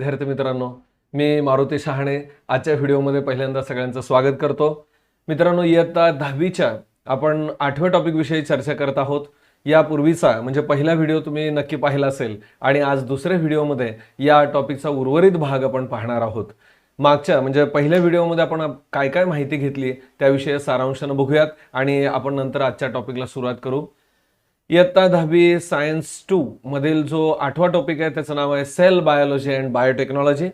विद्यार्थी मित्रांनो, मी मारुती शहाणे आजच्या व्हिडिओमध्ये पहिल्यांदा सगळ्यांचं स्वागत करतो। मित्रांनो, इयत्ता 10वीच्या आपण 8व्या टॉपिक विषयी चर्चा करत आहोत। यापूर्वीचा म्हणजे पहिला व्हिडिओ तुम्ही नक्की पाहिला असेल आणि आज दुसऱ्या व्हिडिओमध्ये या टॉपिकचा उर्वरित भाग आपण पाहणार आहोत। मागच्या म्हणजे पहिल्या व्हिडिओमध्ये आपण काय काय माहिती घेतली त्याविषयी सारांशाने बघूयात आणि आपण नंतर आजच्या टॉपिकला सुरुवात करू। इयत्ता 10वी सायन्स 2 मधील जो 8वा टॉपिक आहे त्याचं नाव आहे सेल बायोलॉजी अँड बायोटेक्नॉलॉजी।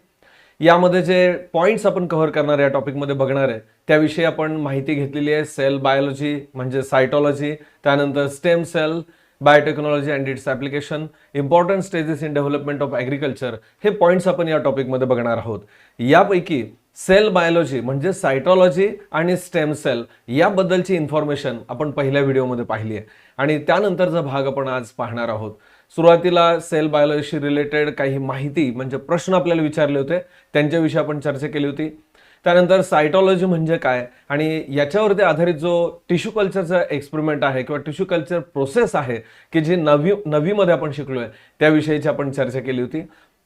यामध्ये जे पॉइंट्स आपण कव्हर करणार या टॉपिकमध्ये बघणार आहे त्याविषयी आपण माहिती घेतलेली आहे। सेल बायोलॉजी म्हणजे सायटोलॉजी, त्यानंतर stem cell biotechnology and its application, important stages in development of agriculture, हे पॉइंट्स आपण या टॉपिकमध्ये बघणार आहोत। यापैकी सेल बायोलॉजी म्हणजे सायटोलॉजी आणि स्टेम सेल याबद्दलची इन्फॉर्मेशन आपण पहिल्या व्हिडिओमध्ये पाहिली आहे आणि त्यानंतरचा भाग आपण आज पाहणार आहोत। सुरुवातीला सेल बायोलॉजीशी रिलेटेड काही माहिती म्हणजे प्रश्न आपल्याला विचारले होते त्यांच्याविषयी आपण चर्चा केली होती। त्यानंतर सायटोलॉजी म्हणजे काय आणि याच्यावरती आधारित जो टिश्यू कल्चरचा एक्सपेरिमेंट आहे किंवा टिश्यू कल्चर प्रोसेस आहे की जी नववीमध्ये आपण शिकलोय त्याविषयीची आपण चर्चा केली होती।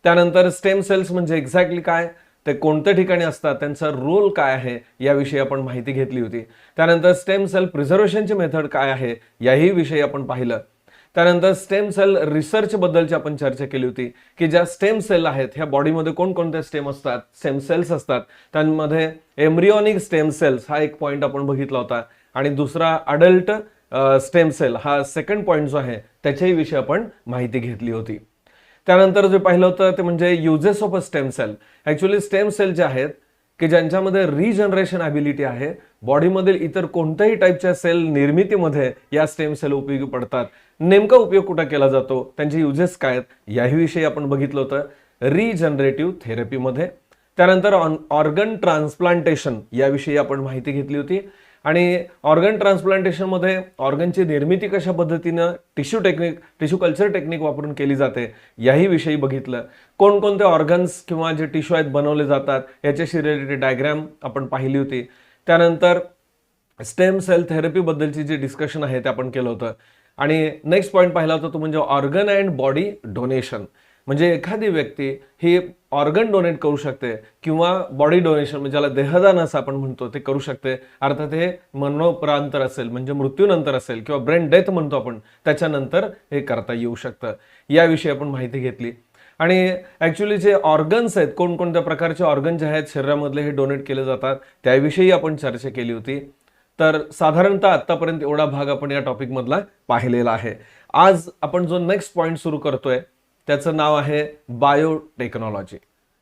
त्यानंतर स्टेम सेल्स म्हणजे एक्झॅक्टली काय, ते कोणत्या ठिकाणी असतात, त्यांचा रोल काय आहे याविषयी आपण माहिती घेतली होती। त्यानंतर स्टेम सेल प्रिझर्वेशनची मेथड काय आहे याही विषयी आपण पाहिलं। त्यानंतर स्टेम सेल रिसर्च बद्दलची आपण चर्चा केली होती की ज्या स्टेम सेल आहेत ह्या बॉडीमध्ये कोणकोणते स्टेम असतात, स्टेम सेल्स असतात, त्यामध्ये एम्ब्रियोनिक स्टेम सेल्स हा एक पॉइंट आपण बघितला होता आणि दुसरा अडल्ट स्टेम सेल हा सेकंड पॉइंट जो आहे त्याच्याही विषयी आपण माहिती घेतली होती। त्यानंतर जे पाहिलं होतं ते म्हणजे uses of a stem cell. Actually stem cell जे आहेत की ज्यांच्यामध्ये रिजनरेशन ॲबिलिटी आहे, बॉडीमधील इतर कोणत्याही टाईपच्या सेल निर्मितीमध्ये या स्टेम सेल उपयोगी पडतात। नेमका उपयोग कुठे केला जातो, त्यांचे युजेस काय आहेत याही विषयी आपण बघितलं होतं रिजनरेटिव्ह थेरपीमध्ये। त्यानंतर ऑर्गन ट्रान्सप्लांटेशन याविषयी आपण माहिती घेतली होती आणि ऑर्गन ट्रान्सप्लांटेशन मध्ये ऑर्गनची निर्मिती कशा पद्धतीनं टिश्यू कल्चर टेक्निक वापरून केली जाते याही विषयी बघितलं। कोणकोणते ऑर्गन्स किंवा जे टिश्यू आहेत बनवले जातात याच्याशी रिलेटेड डायग्राम आपण पाहिली होती। त्यानंतर स्टेम सेल थेरपी बद्दलची जी डिस्कशन आहे ते आपण केलं होतं आणि नेक्स्ट पॉइंट पाहिला होता तो म्हणजे ऑर्गन अँड बॉडी डोनेशन। म्हणजे एखादी व्यक्ती ही ऑर्गन डोनेट करू शकते किंवा बॉडी डोनेशन म्हणजे ज्याला देहदान असं आपण म्हणतो ते करू शकते। अर्थात हे मरणोपरांतर असेल म्हणजे मृत्यूनंतर असेल किंवा ब्रेन डेथ म्हणतो आपण त्याच्यानंतर हे करता येऊ शकतं। याविषयी आपण माहिती घेतली आणि ऍक्च्युअली जे ऑर्गन्स आहेत कोणकोणत्या प्रकारचे ऑर्गन जे आहेत शरीरामधले हे डोनेट केले जातात त्याविषयी आपण चर्चा केली होती। तर साधारणतः आतापर्यंत एवढा भाग आपण या टॉपिक मधला पाहिलेला आहे। आज आपण जो नेक्स्ट पॉइंट सुरू करतोय त्याचं नाव आहे बायोटेक्नॉलॉजी।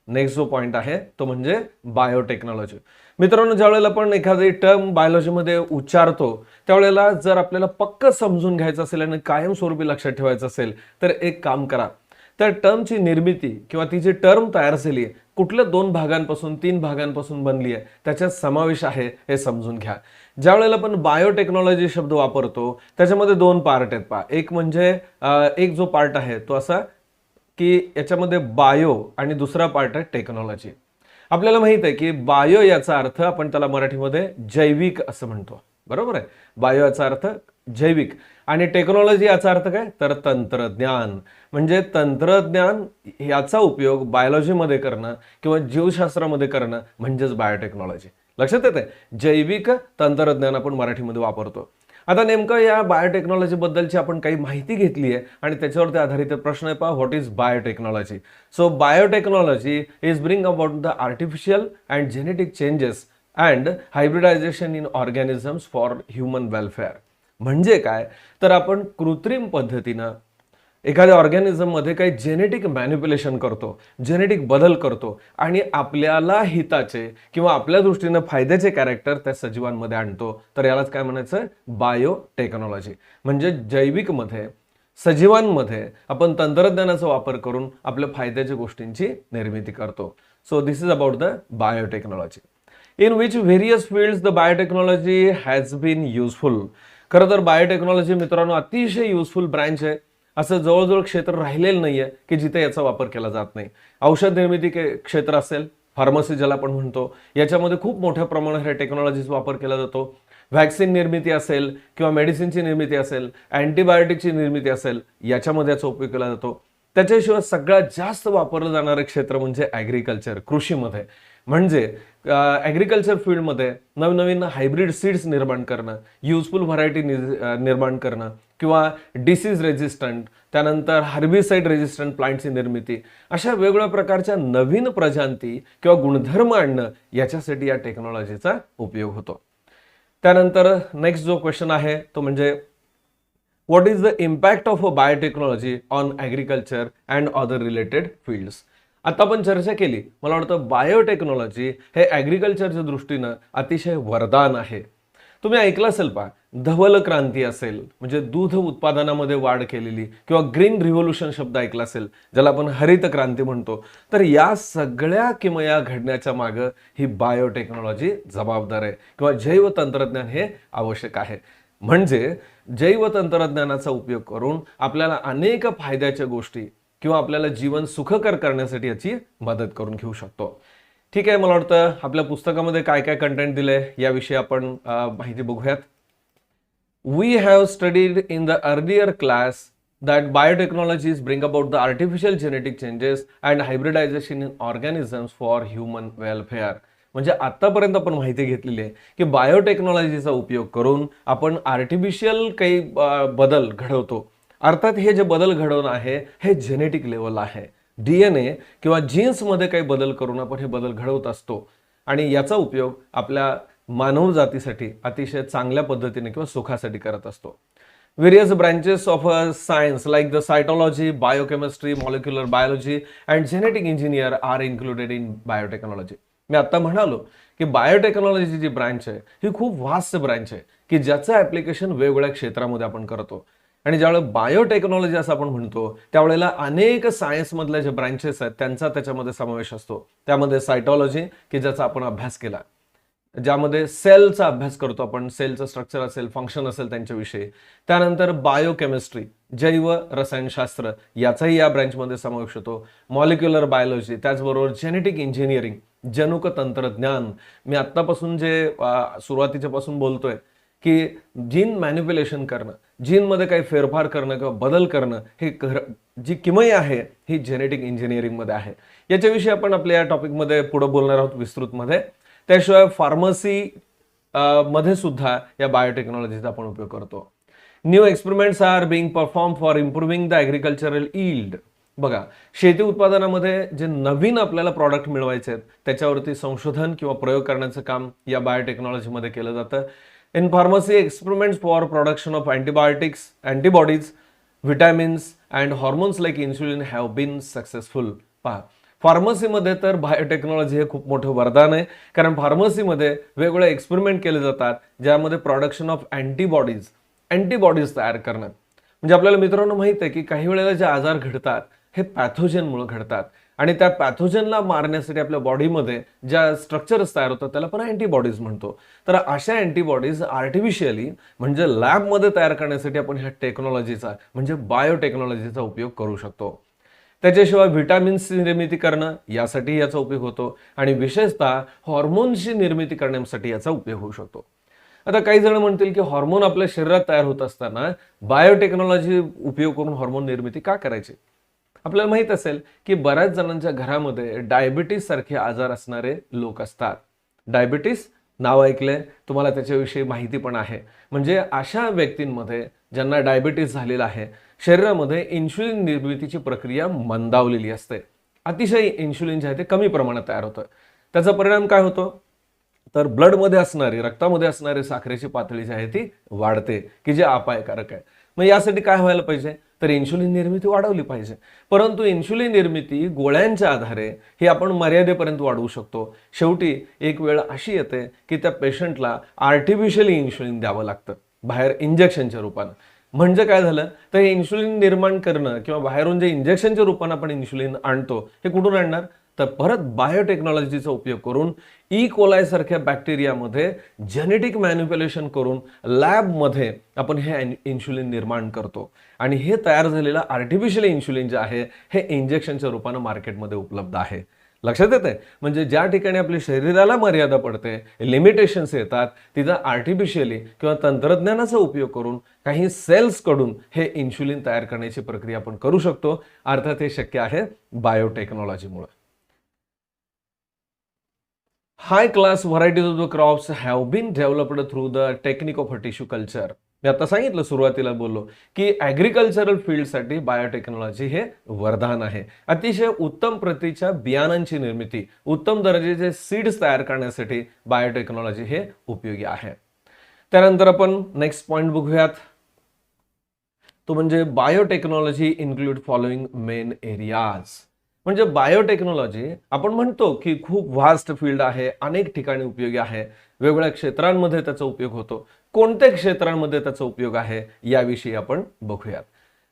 नेक्स्ट जो पॉइंट आहे तो म्हणजे बायोटेक्नॉलॉजी। मित्रांनो, ज्यावेळेला आपण एखादी टर्म बायोलॉजीमध्ये उच्चारतो त्यावेळेला जर आपल्याला पक्क समजून घ्यायचं असेल आणि कायमस्वरूपी लक्षात ठेवायचं असेल तर एक काम करा, त्या टर्मची निर्मिती किंवा ती जी टर्म तयार झाली आहे कुठल्या 2 भागांपासून 3 भागांपासून बनली आहे त्याच्यात समावेश आहे हे समजून घ्या। ज्यावेळेला आपण बायोटेक्नॉलॉजी शब्द वापरतो त्याच्यामध्ये 2 पार्ट आहेत पहा। एक म्हणजे एक जो पार्ट आहे तो असा की याच्यामध्ये बायो आणि दुसरा पार्ट आहे टेक्नॉलॉजी। आपल्याला माहित आहे की बायो याचा अर्थ आपण त्याला मराठीमध्ये जैविक असं म्हणतो, बरोबर आहे। बायो याचा अर्थ जैविक आणि टेक्नॉलॉजी याचा अर्थ काय तर तंत्रज्ञान। म्हणजे तंत्रज्ञान याचा उपयोग बायोलॉजीमध्ये करणं किंवा जीवशास्त्रामध्ये करणं म्हणजेच बायोटेक्नॉलॉजी। लक्षात येते, जैविक तंत्रज्ञान आपण मराठीमध्ये वापरतो। आता नेमकं या बायोटेक्नॉलॉजी बद्दलची आपण काही माहिती घेतली आहे आणि त्याच्यावरती आधारित प्रश्न आहे पहा, what is biotechnology. So biotechnology is bring about the artificial and genetic changes and hybridisation in organisms for human welfare. म्हणजे काय तर आपण कृत्रिम पद्धतीनं एखाद्या ऑर्गॅनिझम मध्ये काही जेनेटिक मॅनिप्युलेशन करतो, जेनेटिक बदल करतो आणि आपल्याला हिताचे किंवा आपल्या दृष्टीने फायद्याचे कॅरेक्टर त्या सजीवांमध्ये आणतो, तर यालाच काय म्हणायचं बायोटेक्नॉलॉजी। म्हणजे जैविक मध्ये सजीवांमध्ये आपण तंत्रज्ञानाचा वापर करून आपल्या फायद्याच्या गोष्टींची निर्मिती करतो। So this is about the biotechnology in which various fields the biotechnology has been useful. खरं तर बायोटेक्नॉलॉजी मित्रांनो अतिशय युजफुल ब्रँच आहे। असं जवळजवळ क्षेत्र राहिलेलं नाहीये की जिथे याचा वापर केला जात नाही। औषध निर्मिती क्षेत्र असेल, फार्मसी ज्याला आपण म्हणतो, याच्यामध्ये खूप मोठ्या प्रमाणात ह्या टेक्नॉलॉजीचा वापर केला जातो। व्हॅक्सिन निर्मिती असेल किंवा मेडिसिनची निर्मिती असेल, अँटीबायोटिकची निर्मिती असेल, याच्यामध्ये याचा उपयोग केला जातो। त्याच्याशिवाय सगळ्यात जास्त वापरलं जाणारं क्षेत्र म्हणजे ॲग्रिकल्चर, कृषीमध्ये. म्हणजे ॲग्रिकल्चर फील्डमध्ये नवनवीन हायब्रिड सीड्स निर्माण करणं, युजफुल व्हरायटी निर्माण करणं किंवा डिसीज रेजिस्टंट, त्यानंतर हर्बिसाइड रेजिस्टंट प्लांटची निर्मिती, अशा वेगवेगळ्या प्रकारच्या नवीन प्रजाती किंवा गुणधर्म आणणं याच्यासाठी या टेक्नॉलॉजीचा उपयोग होतो. त्यानंतर नेक्स्ट जो क्वेश्चन आहे तो म्हणजे what is the impact of a biotechnology on agriculture and other related fields. आता आपण चर्चा केली, मला वाटतं बायोटेक्नॉलॉजी हे ॲग्रिकल्चरच्या दृष्टीनं अतिशय वरदान आहे. तुम्ही ऐकलं असेल पहा, धवल क्रांती असेल म्हणजे दूध उत्पादनामध्ये वाढ केलेली, किंवा ग्रीन रिव्होल्यूशन शब्द ऐकला असेल ज्याला आपण हरित क्रांती म्हणतो. तर या सगळ्या किमया घडण्याच्या मागं ही बायोटेक्नॉलॉजी जबाबदार आहे किंवा जैव तंत्रज्ञान हे आवश्यक आहे. म्हणजे जैव तंत्रज्ञानाचा उपयोग करून आपल्याला अनेक फायद्याच्या गोष्टी किंवा आपल्याला जीवन सुखकर करण्यासाठी याची मदत करून घेऊ शकतो. ठीक आहे, मला वाटतं आपल्या पुस्तकामध्ये काय काय कंटेंट दिलंय याविषयी आपण माहिती बघूयात. We have studied in the earlier class that biotechnologies bring about the artificial genetic changes and hybridization in organisms for human welfare. म्हणजे आतापर्यंत आपण माहिती घेतलेली आहे की बायोटेक्नॉलॉजीचा उपयोग करून आपण आर्टिफिशियल काही बदल घडवतो. अर्थात हे जे बदल घडवणं आहे हे जेनेटिक लेवल आहे. DNA किंवा जीन्समध्ये काही बदल करून आपण हे बदल घडवत असतो आणि याचा उपयोग आपल्या मानव जातीसाठी अतिशय चांगल्या पद्धतीने किंवा सुखासाठी करत असतो. Various branches of science like the cytology, biochemistry, molecular biology and genetic engineer are included in biotechnology. मी आता म्हणालो की बायोटेक्नॉलॉजी जी ब्रांच आहे ही खूप वास्ट ब्रांच आहे की ज्याचं ऍप्लिकेशन वेगवेगळ्या क्षेत्रामध्ये आपण करतो. आणि ज्यावेळेला बायोटेक्नॉलॉजी असं आपण म्हणतो त्यावेळेला अनेक सायन्स मधल्या जे ब्रांचेस आहेत त्यांचा त्याच्यामध्ये समावेश असतो. त्यामध्ये सायटॉलॉजी की ज्याचा आपण अभ्यास केला, ज्यामध्ये सेलचा अभ्यास करतो आपण, सेलचं स्ट्रक्चर असेल, फंक्शन असेल त्यांच्याविषयी. त्यानंतर बायोकेमिस्ट्री, जैव रसायनशास्त्र, याचाही या ब्रँचमध्ये समावेश होतो. मॉलिक्युलर बायोलॉजी, त्याचबरोबर जेनेटिक इंजिनिअरिंग, जनुक तंत्रज्ञान. मी आत्तापासून जे सुरुवातीच्या पासून बोलतोय की जीन मॅनिप्युलेशन करणं, जीनमध्ये काही फेरफार करणं किंवा बदल करणं, हे जी किमया आहे ही जेनेटिक इंजिनिअरिंगमध्ये आहे. याच्याविषयी आपण आपल्या या टॉपिकमध्ये पुढे बोलणार आहोत विस्तृतमध्ये. त्याशिवाय फार्मसी मध्ये सुद्धा या बायोटेक्नॉलॉजीचा आपण उपयोग करतो. New experiments are being perform for improving the agricultural yield. बघा, शेती उत्पादनामध्ये जे नवीन आपल्याला प्रॉडक्ट मिळवायचे आहेत त्याच्यावरती संशोधन किंवा प्रयोग करण्याचं काम या बायोटेक्नॉलॉजीमध्ये केलं जातं. In pharmacy, experiments for production of antibiotics, antibodies, vitamins and hormones like insulin have been successful. पहा, फार्मसीमध्ये तर बायोटेक्नॉलॉजी हे खूप मोठं वरदान आहे, कारण फार्मसीमध्ये वेगवेगळे एक्सपेरिमेंट केले जातात ज्यामध्ये प्रोडक्शन ऑफ अँटीबॉडीज तयार करणं. म्हणजे आपल्याला मित्रांनो माहित आहे की काही वेळेला जे आजार घडतात हे पॅथोजनमुळे घडतात आणि त्या पॅथोजनला मारण्यासाठी आपल्या बॉडीमध्ये ज्या स्ट्रक्चर्स तयार होतात त्याला आपण अँटीबॉडीज म्हणतो. तर अशा अँटीबॉडीज आर्टिफिशियली म्हणजे लॅबमध्ये तयार करण्यासाठी आपण ह्या टेक्नॉलॉजीचा म्हणजे बायोटेक्नॉलॉजीचा उपयोग करू शकतो. त्याच्याशिवाय व्हिटॅमिन्सची निर्मिती करणं यासाठी याचा उपयोग होतो आणि विशेषतः हॉर्मोन्सची निर्मिती करण्यासाठी याचा उपयोग होऊ शकतो. आता काही जण म्हणतील की हॉर्मोन आपल्या शरीरात तयार होत असताना बायोटेक्नॉलॉजी उपयोग करून हॉर्मोन निर्मिती का करायची. आपल्याला माहित असेल की बऱ्याच जणांच्या घरामध्ये डायबिटीस सारखे आजार असणारे लोक असतात. डायबिटीस नाव ऐकलंय तुम्हाला, त्याच्याविषयी माहिती पण आहे. म्हणजे अशा व्यक्तींमध्ये ज्यांना डायबिटीस झालेला आहे शरीरामध्ये इन्शुलिन निर्मितीची प्रक्रिया मंदावलेली असते. अतिशय इन्शुलिन जे आहे ते कमी प्रमाणात तयार होतं. त्याचा परिणाम काय होतो तर ब्लडमध्ये असणारी, रक्तामध्ये असणारी साखरेची पातळी जी आहे ती वाढते की जे अपायकारक आहे. मग यासाठी काय व्हायला पाहिजे तर इन्शुलिन निर्मिती वाढवली पाहिजे. परंतु इन्शुलिन निर्मिती गोळ्यांच्या आधारे ही आपण मर्यादेपर्यंत वाढवू शकतो. शेवटी एक वेळ अशी येते की त्या पेशंटला आर्टिफिशियली इन्शुलिन द्यावं लागतं बाहेर इंजेक्शनच्या रूपानं. म्हणजे काय झालं तर हे इन्शुलिन निर्माण करणं किंवा बाहेरून जे इंजेक्शनच्या रूपानं आपण इन्शुलिन आणतो हे कुठून आणणार तर परत बायोटेक्नॉलॉजीचा उपयोग करून कोलाई सारख्या बॅक्टेरियामध्ये जेनेटिक मॅनिप्युलेशन करून लॅबमध्ये आपण हे इन्शुलिन निर्माण करतो आणि हे तयार झालेलं आर्टिफिशियल इन्शुलिन जे आहे हे इंजेक्शनच्या रूपानं मार्केटमध्ये उपलब्ध आहे. लक्षात येते? म्हणजे ज्या ठिकाणी आपल्या शरीराला मर्यादा पडते, लिमिटेशन्स येतात, तिथं आर्टिफिशियली किंवा तंत्रज्ञानाचा उपयोग करून काही सेल्स कडून हे इन्शुलिन तयार करण्याची प्रक्रिया आपण करू शकतो. अर्थात हे शक्य आहे बायोटेक्नॉलॉजीमुळे. High class varieties of the crops have been developed through the technique of tissue culture. मी आता सांगितलं, सुरुवातीला बोललो की ॲग्रिकल्चरल फील्डसाठी बायोटेक्नॉलॉजी हे वरदान आहे. अतिशय उत्तम प्रतीच्या बियाणांची निर्मिती, उत्तम दर्जाचे सीड्स तयार करण्यासाठी बायोटेक्नॉलॉजी हे उपयोगी आहे. त्यानंतर आपण नेक्स्ट पॉइंट बघूयात, तो म्हणजे biotechnology include following main areas. म्हणजे बायोटेक्नॉलॉजी आपण म्हणतो की खूप व्हास्ट फील्ड आहे, अनेक ठिकाणी उपयोगी आहे, वेगवेगळ्या क्षेत्रांमध्ये त्याचा उपयोग होतो. कोणत्या क्षेत्रांमध्ये त्याचा उपयोग आहे याविषयी आपण बघूयात.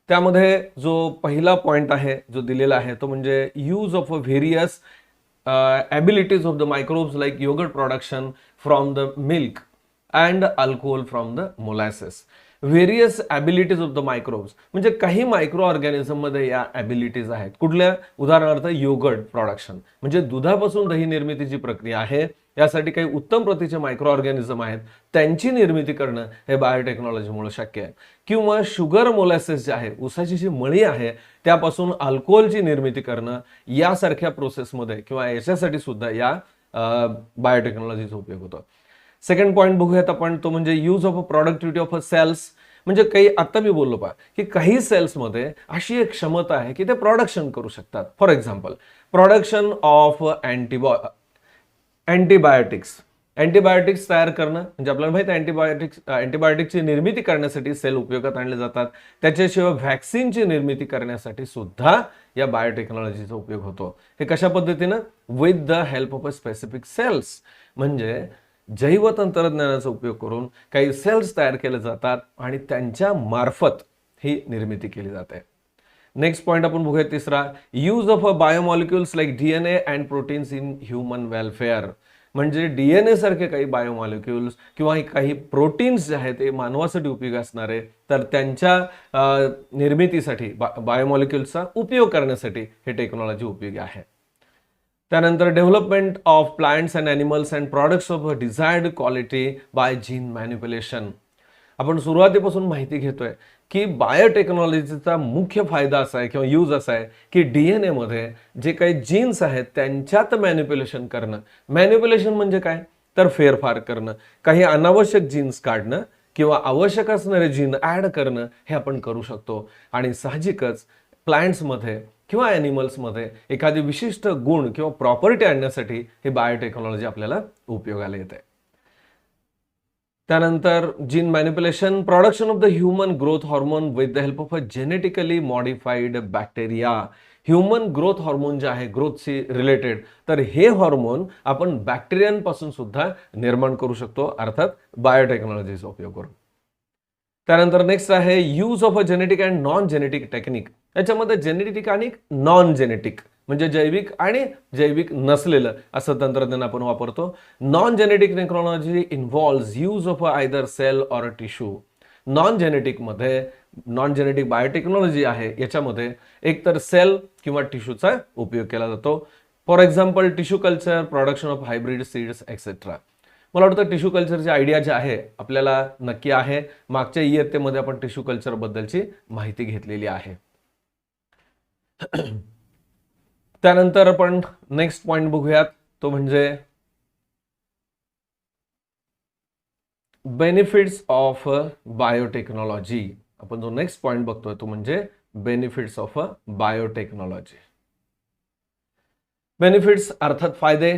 त्यामध्ये जो पहिला पॉइंट आहे जो दिलेला आहे तो म्हणजे use of various abilities of the microbes like yogurt production from the milk and alcohol from the molasses. Various abilities of the microbes म्हणजे काही मायक्रो ऑर्गॅनिझम मध्ये या ॲबिलिटीज आहेत. कुठल्या? उदाहरणार्थ योगर्ट प्रोडक्शन म्हणजे दुधापासून दही निर्मितीची प्रक्रिया आहे, यासाठी काही उत्तम प्रतीचे मायक्रो ऑर्गॅनिझम आहेत, त्यांची निर्मिती करणं हे बायोटेक्नॉलॉजीमुळे शक्य आहे. किंवा शुगर मोलॅसेस जे आहे, ऊसाची जी मळी आहे त्यापासून अल्कोहोलची निर्मिती करणं, यासारख्या प्रोसेसमध्ये किंवा याच्यासाठी सुद्धा या बायोटेक्नॉलॉजीचा उपयोग होतो. सेकंड पॉइंट बघूयात आपण, तो म्हणजे use of productivity of cells. म्हणजे काही आता मी बोललो पहा की काही सेल्समध्ये अशी एक क्षमता आहे की ते प्रोडक्शन करू शकतात. For example production of antibiotics तयार करणं. म्हणजे आपल्याला माहिती आहे अँटीबायोटिक्सची निर्मिती करण्यासाठी सेल उपयोगात आणले जातात. त्याच्याशिवाय व्हॅक्सिनची निर्मिती करण्यासाठी सुद्धा या बायोटेक्नॉलॉजीचा उपयोग होतो. हे कशा पद्धतीनं? With the help of a specific cells. म्हणजे जैव तंत्रज्ञानाचा उपयोग करून काही सेल्स तयार केले जातात आणि त्यांच्या मार्फत ही निर्मिती केली जाते. नेक्स्ट पॉइंट आपण बघूया तिसरा, use of a biomolecules like DNA and proteins in human welfare. म्हणजे डीएनए सारखे काही बायोमॉलिक्युल्स किंवा काही प्रोटीन्स जे आहेत ते मानवासाठी उपयोगी असणारे, तर त्यांच्या निर्मितीसाठी बायोमॉलिक्युल्सचा उपयोग करण्यासाठी हे टेक्नॉलॉजी उपयोगी आहे. त्यानंतर development of plants and animals and products of desired quality by gene manipulation. आपण सुरुवातीपासून माहिती घेतोय की बायोटेक्नॉलॉजीचा मुख्य फायदा असा आहे किंवा यूज असा आहे की डीएनए मध्ये जे काही जीन्स आहेत त्यांच्यात मॅन्युप्युलेशन करणं. मॅन्युप्युलेशन म्हणजे काय? तर फेरफार करणं, काही अनावश्यक जीन्स काढणं किंवा आवश्यक असणारे जीन ऍड करणं हे आपण करू शकतो. आणि साहजिकच प्लांट्समध्ये किंवा ॲनिमल्समध्ये एखादी विशिष्ट गुण किंवा प्रॉपर्टी आणण्यासाठी हे बायोटेक्नॉलॉजी आपल्याला उपयोगाला येते. त्यानंतर gene manipulation, production of the human growth hormone with the help of a genetically modified bacteria. Human growth hormone जे आहे ग्रोथशी रिलेटेड, तर हे हॉर्मोन आपण बॅक्टेरियांपासून सुद्धा निर्माण करू शकतो, अर्थात बायोटेक्नॉलॉजीचा उपयोग करून. त्यानंतर नेक्स्ट आहे use of a genetic and non genetic technique. याच्यामध्ये जेनेटिक आणि नॉन जेनेटिक म्हणजे जैविक आणि जैविक नसलेलं असं तंत्रज्ञान आपण वापरतो. Non genetic technology involves use of either cell or tissue. Non genetic biotechnology आहे, याच्यामध्ये एकतर सेल किंवा टिश्यूचा उपयोग केला जातो. For example tissue culture, production of hybrid seeds etcetera. मला वाटतं टिश्यू कल्चरची आयडिया जी आहे आपल्याला नक्की आहे. मागच्या इयत्तेमध्ये आपण टिश्यू कल्चर बद्दलची माहिती घेतलेली आहे. त्यानंतर आपण नेक्स्ट पॉइंट बघूयात, तो म्हणजे बेनिफिट्स ऑफ बायोटेक्नॉलॉजी. आपण जो नेक्स्ट पॉइंट बघतोय तो म्हणजे बेनिफिट्स ऑफ बायोटेक्नॉलॉजी. बेनिफिट्स अर्थात फायदे.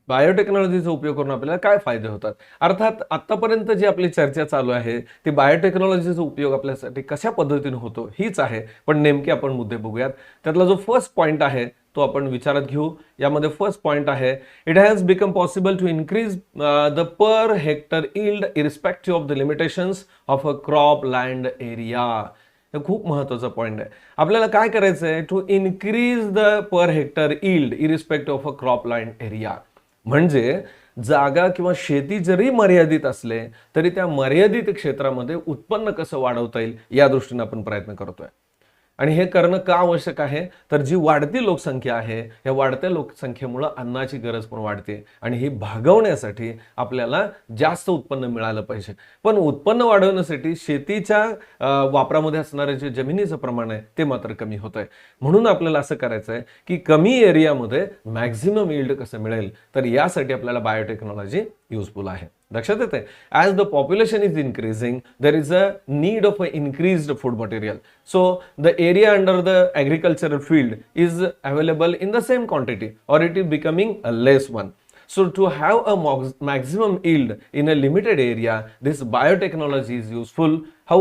बायोटेक्नॉलॉजीचा उपयोग करून आपल्याला काय फायदे होतात? अर्थात आतापर्यंत जी आपली चर्चा चालू आहे ती बायोटेक्नॉलॉजीचा उपयोग आपल्यासाठी कशा पद्धतीने होतो हीच आहे, पण नेमके आपण मुद्दे बघूयात. त्यातला जो फर्स्ट पॉइंट आहे तो आपण विचारात घेऊ. यामध्ये फर्स्ट पॉइंट आहे, it has become possible to increase the per hectare yield irrespective of the limitations of a crop land area. हे खूप महत्त्वाचा पॉइंट आहे. आपल्याला काय करायचं आहे? To increase the per hectare yield irrespective of a crop land area. म्हणजे जागा किंवा शेती जरी मर्यादित असले तरी त्या मर्यादित क्षेत्रामध्ये उत्पन्न कसं वाढवता येईल या दृष्टीने आपण प्रयत्न करतोय. आणि हे करणं का आवश्यक आहे, तर जी वाढती लोकसंख्या आहे या वाढत्या लोकसंख्येमुळे अन्नाची गरज पण वाढते आणि ही भागवण्यासाठी आपल्याला जास्त उत्पन्न मिळालं पाहिजे. पण उत्पन्न वाढवण्यासाठी शेतीच्या वापरामध्ये असणारे जे जमिनीचं प्रमाण आहे ते मात्र कमी होत आहे. म्हणून आपल्याला असं करायचं आहे की कमी एरियामध्ये मॅक्झिमम यील्ड कसं मिळेल, तर यासाठी आपल्याला बायोटेक्नॉलॉजी युजफुल आहे. लक्षात येते, as the population is increasing there is a need of a increased food material. So the area under the agricultural field is available in the same quantity or it is becoming a less one. So to have a maximum yield in a limited area, this biotechnology is useful. How?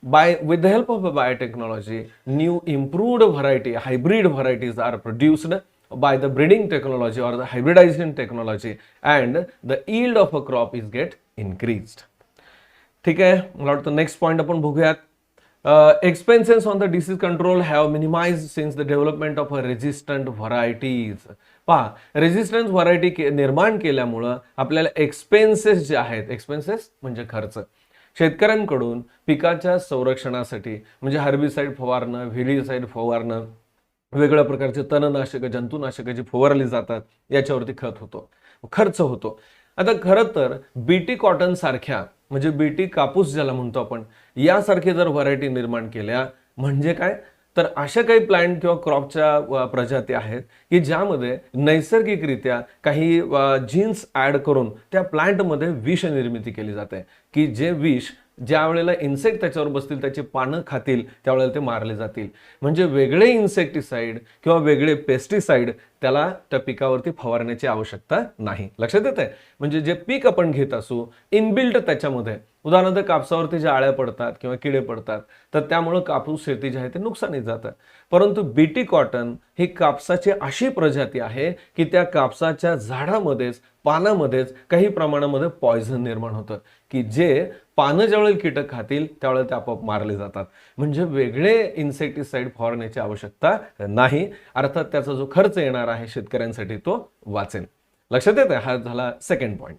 With the help of a biotechnology, new improved variety, hybrid varieties are produced by the breeding technology or the hybridization technology, and the yield of a crop is get increased. ठीक आहे, मला वाटतं next point आपण बघूयात. Expenses on the disease control have minimized since the development of a resistant varieties. पहा, resistance variety निर्माण केल्यामुळं आपल्याला एक्सपेन्सेस जे आहेत, एक्सपेन्सेस म्हणजे खर्च, शेतकऱ्यांकडून पिकाच्या संरक्षणासाठी म्हणजे हर्बिसाइड फवारणं, व्हिडीसाइड फवारणं, वेगळ्या प्रकारचे तणनाशक, जंतुनाशक जी फवारली जातात याच्यावरती खर्च होतो. आता खरं तर बीटी कॉटन सारख्या म्हणजे बीटी कापूस ज्याला म्हणतो आपण, यासारखे जर व्हरायटी निर्माण केल्या म्हणजे काय, तर अशा काही प्लांट किंवा क्रॉपच्या प्रजाती आहेत की ज्यामध्ये नैसर्गिकरित्या काही जीन्स ॲड करून त्या प्लांटमध्ये विष निर्मिती केली जाते की जे विष ज्या वेळेला इन्सेक्ट त्याच्यावर बसतील, त्याची पानं खातील, त्यावेळेला ते मारले जातील. म्हणजे वेगळे इन्सेक्टिसाइड किंवा वेगळे पेस्टिसाइड त्याला त्या पिकावरती फवारण्याची आवश्यकता नाही. लक्षात येतंय, म्हणजे जे पीक आपण घेत असू इनबिल्ट त्याच्यामध्ये, उदाहरणार्थ कापसावरती ज्या आळ्या पडतात किंवा किडे पडतात तर त्यामुळे कापूस शेती जे आहे ते नुकसानीत जातं. परंतु बीटी कॉटन ही कापसाची अशी प्रजाती आहे की त्या कापसाच्या झाडामध्येच, पानामध्येच काही प्रमाणामध्ये पॉयझन निर्माण होतं की जे पानं ज्यावेळेला कीटक खातील त्यावेळेला ते आपोआप मारले जातात. म्हणजे वेगळे इन्सेक्टिसाइड फवारण्याची आवश्यकता नाही. अर्थात त्याचा जो खर्च येणार आहे शेतकऱ्यांसाठी तो वाचेल. लक्षात येते, हा झाला सेकंड पॉइंट.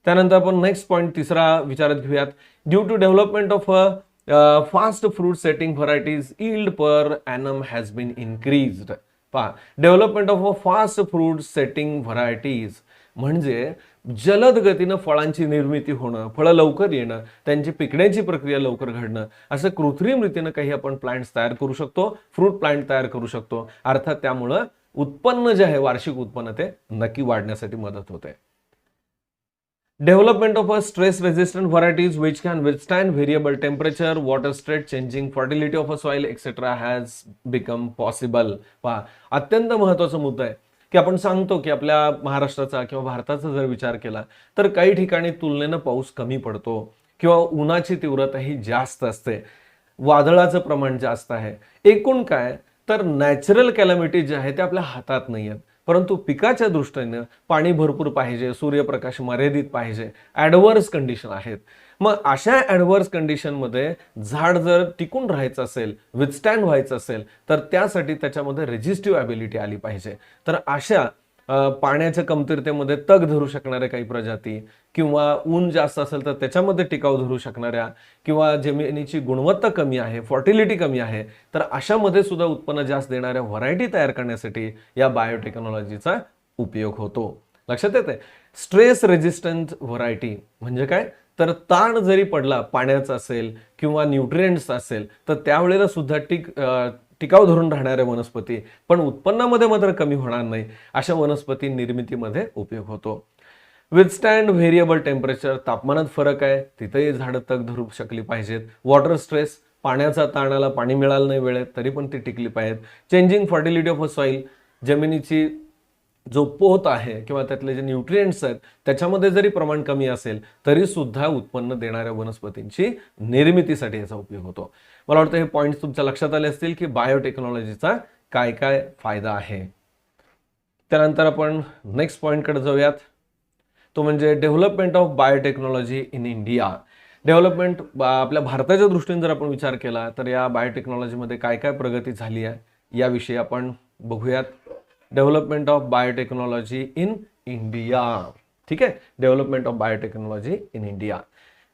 त्यानंतर आपण नेक्स्ट पॉइंट तिसरा विचारात घेऊयात. Due to development of fast fruit setting varieties yield per annum has been increased. पहा, development of a fast fruit setting varieties म्हणजे जलद गतीनं फळांची निर्मिती होणं, फळं लवकर येणं, त्यांची पिकण्याची प्रक्रिया लवकर घडणं, असं कृत्रिम रीतीनं काही आपण प्लांट्स तयार करू शकतो, फ्रूट प्लांट तयार करू शकतो. अर्थात त्यामुळं उत्पन्न जे आहे, वार्षिक उत्पन्न ते नक्की वाढण्यासाठी मदत होते. Development of a stress resistant varieties which can withstand variable temperature, water state, changing fertility of a soil etc. has become possible. पहा, अत्यंत महत्त्वाचा मुद्दा आहे की आपण सांगतो की आपल्या महाराष्ट्राचा किंवा भारताचा जर विचार केला तर काही ठिकाणी तुलनेनं पाऊस कमी पडतो किंवा उन्हाची तीव्रता ही जास्त असते, वादळाचं प्रमाण जास्त आहे. एकूण काय, तर नॅचरल कॅलॅमिटी जे आहे ते आपल्या हातात नाही आहेत, परंतु पिकाच्या दृष्टीने पाणी भरपूर पाहिजे, सूर्यप्रकाश मर्यादित पाहिजे, ॲडव्हर्स कंडिशन आहेत. मग अशा ॲडव्हर्स कंडिशनमध्ये झाड जर टिकून राहायचं असेल, विथस्टँड व्हायचं असेल, तर त्यासाठी त्याच्यामध्ये रेजिस्टिव्ह ॲबिलिटी आली पाहिजे. तर अशा पाण्याच्या कमतरतेमध्ये तग धरू शकणाऱ्या काही प्रजाती किंवा ऊन जास्त असेल तर त्याच्यामध्ये टिकाव धरू शकणाऱ्या किंवा जमिनीची गुणवत्ता कमी आहे, फर्टिलिटी कमी आहे, तर अशामध्ये सुद्धा उत्पन्न जास्त देणाऱ्या व्हरायटी तयार करण्यासाठी या बायोटेक्नॉलॉजीचा उपयोग होतो. लक्षात येते, स्ट्रेस रेजिस्टंट व्हरायटी म्हणजे काय, तर ताण जरी पडला पाण्याचा असेल किंवा न्यूट्रिएंट्स असेल तर त्यावेळेला सुद्धा टिकाव धरून राहणाऱ्या वनस्पती, पण उत्पन्नामध्ये मात्र कमी होणार नाही, अशा वनस्पती निर्मितीमध्ये उपयोग होतो. विथस्टँड व्हेरिएबल टेम्परेचर, तापमानात फरक आहे तिथेही झाडं तग धरू शकली पाहिजेत. वॉटर स्ट्रेस, पाण्याचा ताणाला पाणी मिळालं नाही वेळेत तरी पण ती टिकली पाहिजेत. Changing fertility of a soil, जमिनीची जो पोत आहे किंवा त्यातले जे न्यूट्रिएंट्स आहेत त्याच्यामध्ये जरी प्रमाण कमी असेल तरी सुद्धा उत्पन्न देणाऱ्या वनस्पतींची निर्मितीसाठी याचा उपयोग होतो. मला वाटतं हे पॉइंट्स तुमच्या लक्षात आले असतील की बायोटेक्नॉलॉजीचा काय काय फायदा आहे. त्यानंतर आपण नेक्स्ट पॉइंटकडे जाऊयात, तो म्हणजे development of biotechnology in India. Development आपल्या भारताच्या दृष्टीने जर आपण विचार केला तर या बायोटेक्नॉलॉजीमध्ये काय काय प्रगती झाली आहे याविषयी आपण बघूयात. Development of biotechnology in India. ठीक आहे, development of biotechnology in India.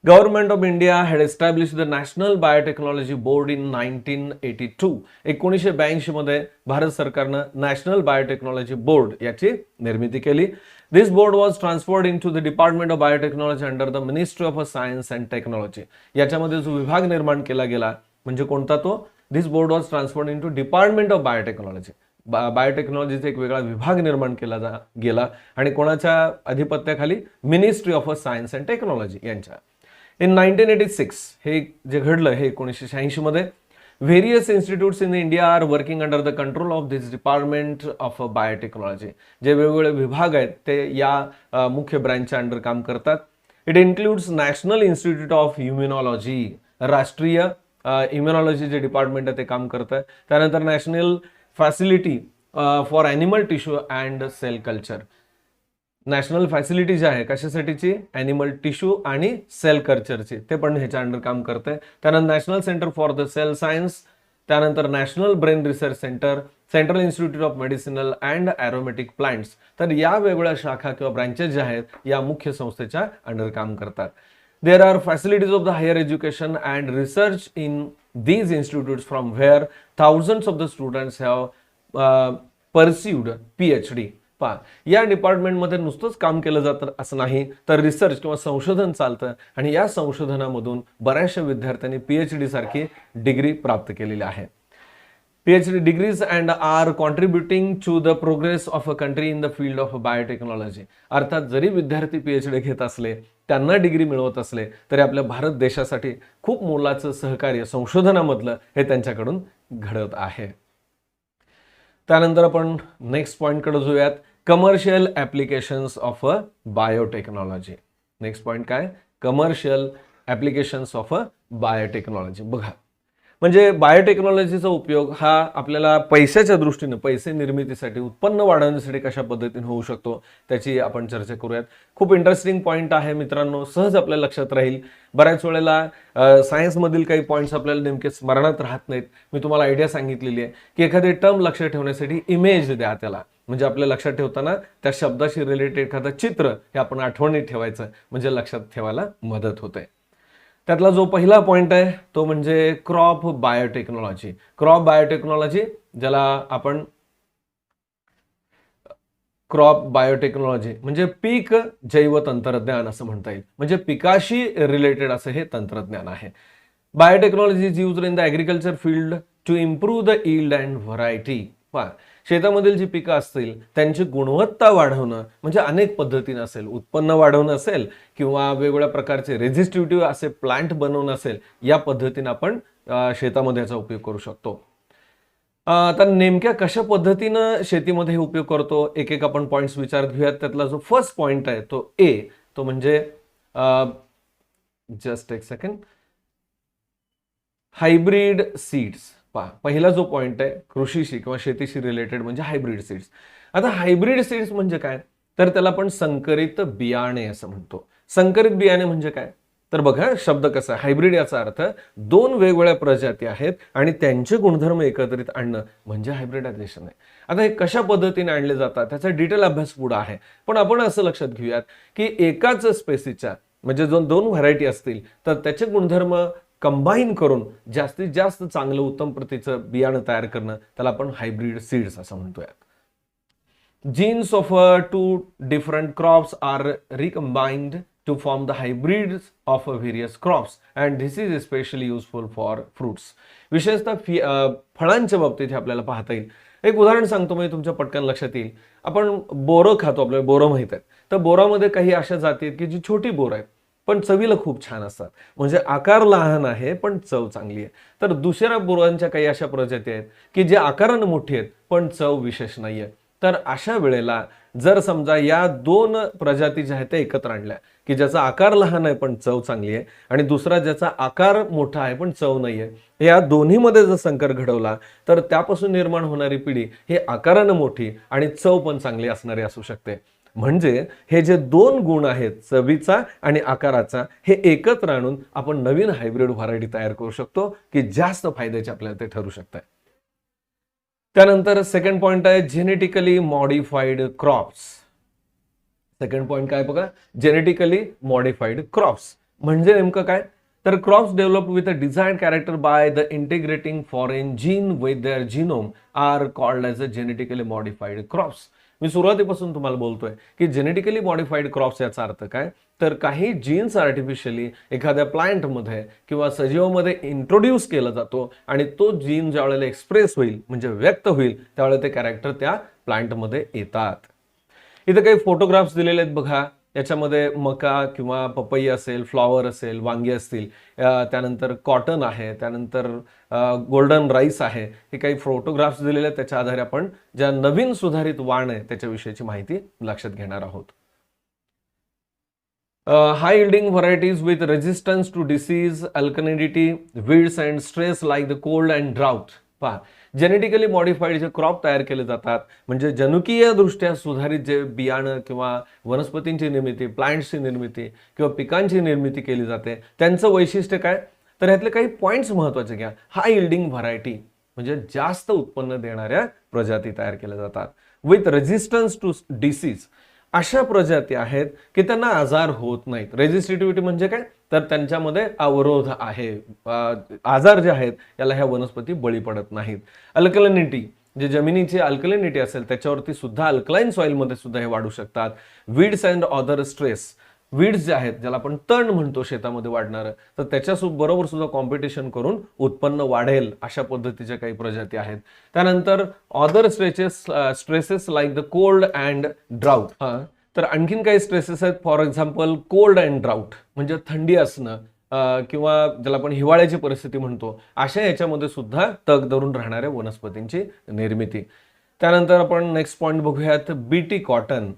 Government of India had establish the national biotechnology board in 1982. 1982 मध्ये भारत सरकारनं नॅशनल बायोटेक्नॉलॉजी बोर्ड याची निर्मिती केली. This board was transferred into the department of biotechnology under the ministry of science and technology. याच्यामध्ये जो विभाग निर्माण केला गेला म्हणजे कोणता तो? This board was transferred into department of biotechnology. बायोटेक्नॉलॉजीचा एक वेगळा विभाग निर्माण केला गेला आणि कोणाच्या अधिपत्याखाली? Ministry of science and technology यांच्या. इन 1986 हे जे घडलं हे 1986 मध्ये various institutes in India are working under the control of this department of biotechnology. जे वेगवेगळे विभाग आहेत ते या मुख्य ब्रँचच्या अंडर काम करतात. It includes national institute of immunology, राष्ट्रीय इम्युनॉलॉजी जे डिपार्टमेंट आहे ते काम करतं. त्यानंतर national facility for animal tissue and cell culture. National facility जी आहे कशासाठीची? ॲनिमल टिश्यू आणि सेल कल्चरची, ते पण ह्याच्या अंडर काम करते. त्यानंतर national centre for the cell science, त्यानंतर national brain research centre, central institute of medicinal and aromatic plants. तर या वेगवेगळ्या शाखा किंवा ब्रँचेस ज्या आहेत या मुख्य संस्थेच्या अंडर काम करतात. There are facilities of the higher education and research in these institutes from where thousands of the students have pursued PhD. पहा, या डिपार्टमेंटमध्ये नुसतंच काम केलं जातं असं नाही, तर रिसर्च किंवा संशोधन चालतं आणि या संशोधनामधून बऱ्याचशा विद्यार्थ्यांनी PhD सारखी डिग्री प्राप्त केलेली आहे. PhD degrees and are contributing to the progress of a country in the field of biotechnology. अर्थात जरी विद्यार्थी PhD घेत असले, त्यांना डिग्री मिळवत असले तरी आपल्या भारत देशासाठी खूप मोलाचं सहकार्य संशोधनामधलं हे त्यांच्याकडून घडत आहे. त्यानंतर आपण नेक्स्ट पॉइंटकडे जाऊयात. Commercial applications of a biotechnology. Next point काय? Commercial applications of a biotechnology. बघा, म्हणजे बायोटेक्नॉलॉजीचा उपयोग हा आपल्याला पैशाच्या दृष्टीने, पैसे निर्मितीसाठी, उत्पन्न वाढवण्यासाठी कशा पद्धतीने होऊ शकतो त्याची आपण चर्चा करूयात. खूप इंटरेस्टिंग पॉईंट आहे मित्रांनो, सहज आपल्या लक्षात राहील. बऱ्याच वेळेला सायन्समधील काही पॉईंट्स आपल्याला नेमके स्मरणात राहत नाहीत. मी तुम्हाला आयडिया सांगितलेली आहे की एखादी टर्म लक्षात ठेवण्यासाठी इमेज द्या त्याला, म्हणजे आपल्या लक्षात ठेवताना त्या शब्दाशी रिलेटेड एखादं चित्र हे आपण आठवणीत ठेवायचं, म्हणजे लक्षात ठेवायला मदत होते. त्यातला जो पहिला पॉइंट आहे तो म्हणजे क्रॉप बायोटेक्नॉलॉजी. क्रॉप बायोटेक्नॉलॉजी ज्याला आपण क्रॉप बायोटेक्नॉलॉजी म्हणजे पीक जैव तंत्रज्ञान असं म्हणता येईल. म्हणजे पिकाशी रिलेटेड असं हे तंत्रज्ञान आहे. Biotechnology is used in the agriculture field to improve the yield and variety. पहा, शेतामधील जी पिकं असतील त्यांची गुणवत्ता वाढवणं म्हणजे अनेक पद्धतीने असेल, उत्पन्न वाढवणं असेल किंवा वेगवेगळ्या प्रकारचे रेझिस्टिव्हिटी असे प्लांट बनवणं असेल, या पद्धतीने आपण शेतामध्ये याचा उपयोग करू शकतो. तर नेमक्या कशा पद्धतीनं शेतीमध्ये हे उपयोग करतो एक एक आपण पॉइंट्स विचारात घेऊयात. त्यातला जो फर्स्ट पॉइंट आहे तो ए, तो म्हणजे जस्ट एक सेकंड, हायब्रिड सीड्स. पहिला जो पॉइंट आहे कृषीशी किंवा शेतीशी रिलेटेड म्हणजे हायब्रिड सीड्स. आता हायब्रिड सीड्स म्हणजे काय? तर त्याला आपण संकरित बियाणे असं म्हणतो. संकरित बियाणे म्हणजे काय? तर बघा शब्द कसा, हायब्रिड याचा अर्थ दोन वेगवेगळ्या प्रजाती आहेत आणि त्यांचे गुणधर्म एकत्रित आणणं म्हणजे हायब्रिडायझेशन आहे. आता हे कशा पद्धतीने आणले जातात त्याचा डिटेल अभ्यास पुढे आहे, पण आपण असं लक्षात घेऊयात की एकाच स्पेसीच्या म्हणजे जो दोन व्हरायटी असतील तर त्याचे गुणधर्म कंबाईन करून जास्तीत जास्त चांगलं उत्तम प्रतीचं बियाणं तयार करणं त्याला आपण हायब्रिड सीड्स असं म्हणतोय. Genes of two different crops are recombined to form the hybrids of various crops and this is specially useful for fruits. विशेषतः फळांच्या बाबतीत हे आपल्याला पाहता येईल. एक उदाहरण सांगतो म्हणजे तुमच्या पटकन लक्षात येईल. आपण बोरं खातो, आपल्याला बोरं माहित आहेत. तर बोरामध्ये काही अशा जाती आहेत की जी छोटी बोरं आहेत पण चवीला खूप छान असतात, म्हणजे आकार लहान आहे पण चव चांगली आहे. तर दुसऱ्या बोरांच्या काही अशा प्रजाती आहेत की जे आकाराने मोठी आहेत पण चव विशेष नाहीये. तर अशा वेळेला जर समजा या दोन प्रजाती ज्या आहेत त्या एकत्र आणल्या की ज्याचा आकार लहान आहे पण चव चांगली आहे आणि दुसरा ज्याचा आकार मोठा आहे पण चव नाहीये, या दोन्हीमध्ये जर संकर घडवला तर त्यापासून निर्माण होणारी पिढी ही आकाराने मोठी आणि चव पण चांगली असणारी असू शकते. म्हणजे हे जे दोन गुण आहेत चवीचा आणि आकाराचा हे एकत्र आणून आपण नवीन हायब्रिड व्हरायटी तयार करू शकतो की जास्त फायद्याचे आपल्याला ते ठरू शकतात. त्यानंतर सेकंड पॉइंट आहे genetically modified crops. Second point काय बघा, जेनेटिकली मॉडिफाईड क्रॉप्स म्हणजे नेमकं काय, तर crops develop with a desired character by the integrating foreign gene with their genome are called as a genetically modified crops. मी सुरुवातीपासून तुम्हाला बोलतोय की जेनेटिकली मॉडिफाईड क्रॉप्स याचा अर्थ काय, तर काही जीन्स आर्टिफिशियली एखाद्या प्लांटमध्ये किंवा सजीवामध्ये इंट्रोड्यूस केला जातो आणि तो जीन ज्या वेळेला एक्सप्रेस होईल म्हणजे व्यक्त होईल त्यावेळेला ते कॅरेक्टर त्या प्लांटमध्ये येतात. इथे काही फोटोग्राफ्स दिलेले आहेत बघा. याच्यामध्ये मका किंवा पपई असेल, फ्लॉवर असेल, वांगी असतील, त्यानंतर कॉटन आहे, त्यानंतर गोल्डन राईस आहे. हे काही फोटोग्राफ्स दिलेले आहेत. त्याच्या आधारे आपण ज्या नवीन सुधारित वाण आहे त्याच्याविषयीची माहिती लक्षात घेणार आहोत. High yielding varieties with resistance to disease, alkalinity, weeds and stress like the cold and drought. पहा, जेनेटिकली मॉडिफाईड जे क्रॉप तयार केले जातात म्हणजे जनुकीय दृष्ट्या सुधारित जे बियाणं किंवा वनस्पतींची निर्मिती, प्लांट्सची निर्मिती किंवा पिकांची निर्मिती केली जाते, त्यांचं वैशिष्ट्य काय, तर यातले काही पॉइंट्स महत्वाचे घ्या. हाय यील्डिंग व्हरायटी म्हणजे जास्त उत्पन्न देणाऱ्या प्रजाती तयार केल्या जातात. विथ रेजिस्टन्स टू डिसीज, अशा प्रजाती आहेत की त्यांना आजार होत नाहीत. रेजिस्टिव्हिटी म्हणजे काय, तर त्यांच्यामध्ये अवरोध आहे, आजार जे आहेत याला ह्या वनस्पती बळी पडत नाहीत. अल्कलिनिटी, जे जमिनीची अल्कलिनिटी असेल त्याच्यावरती सुद्धा अल्कलाइन सॉइलमध्ये सुद्धा हे वाढू शकतात. Weeds and other stress, weeds जे आहेत ज्याला आपण तण म्हणतो शेतामध्ये वाढणारं, तर त्याच्या बरोबर सुद्धा कॉम्पिटिशन करून उत्पन्न वाढेल अशा पद्धतीच्या काही प्रजाती आहेत. त्यानंतर other stresses like the cold and drought. तर आणखीन काही स्ट्रेसेस आहेत. For example cold and drought म्हणजे थंडी असणं किंवा ज्याला आपण हिवाळ्याची परिस्थिती म्हणतो, अशा याच्यामध्ये सुद्धा तग धरून राहणाऱ्या वनस्पतींची निर्मिती. त्यानंतर आपण नेक्स्ट पॉइंट बघूयात, बीटी कॉटन.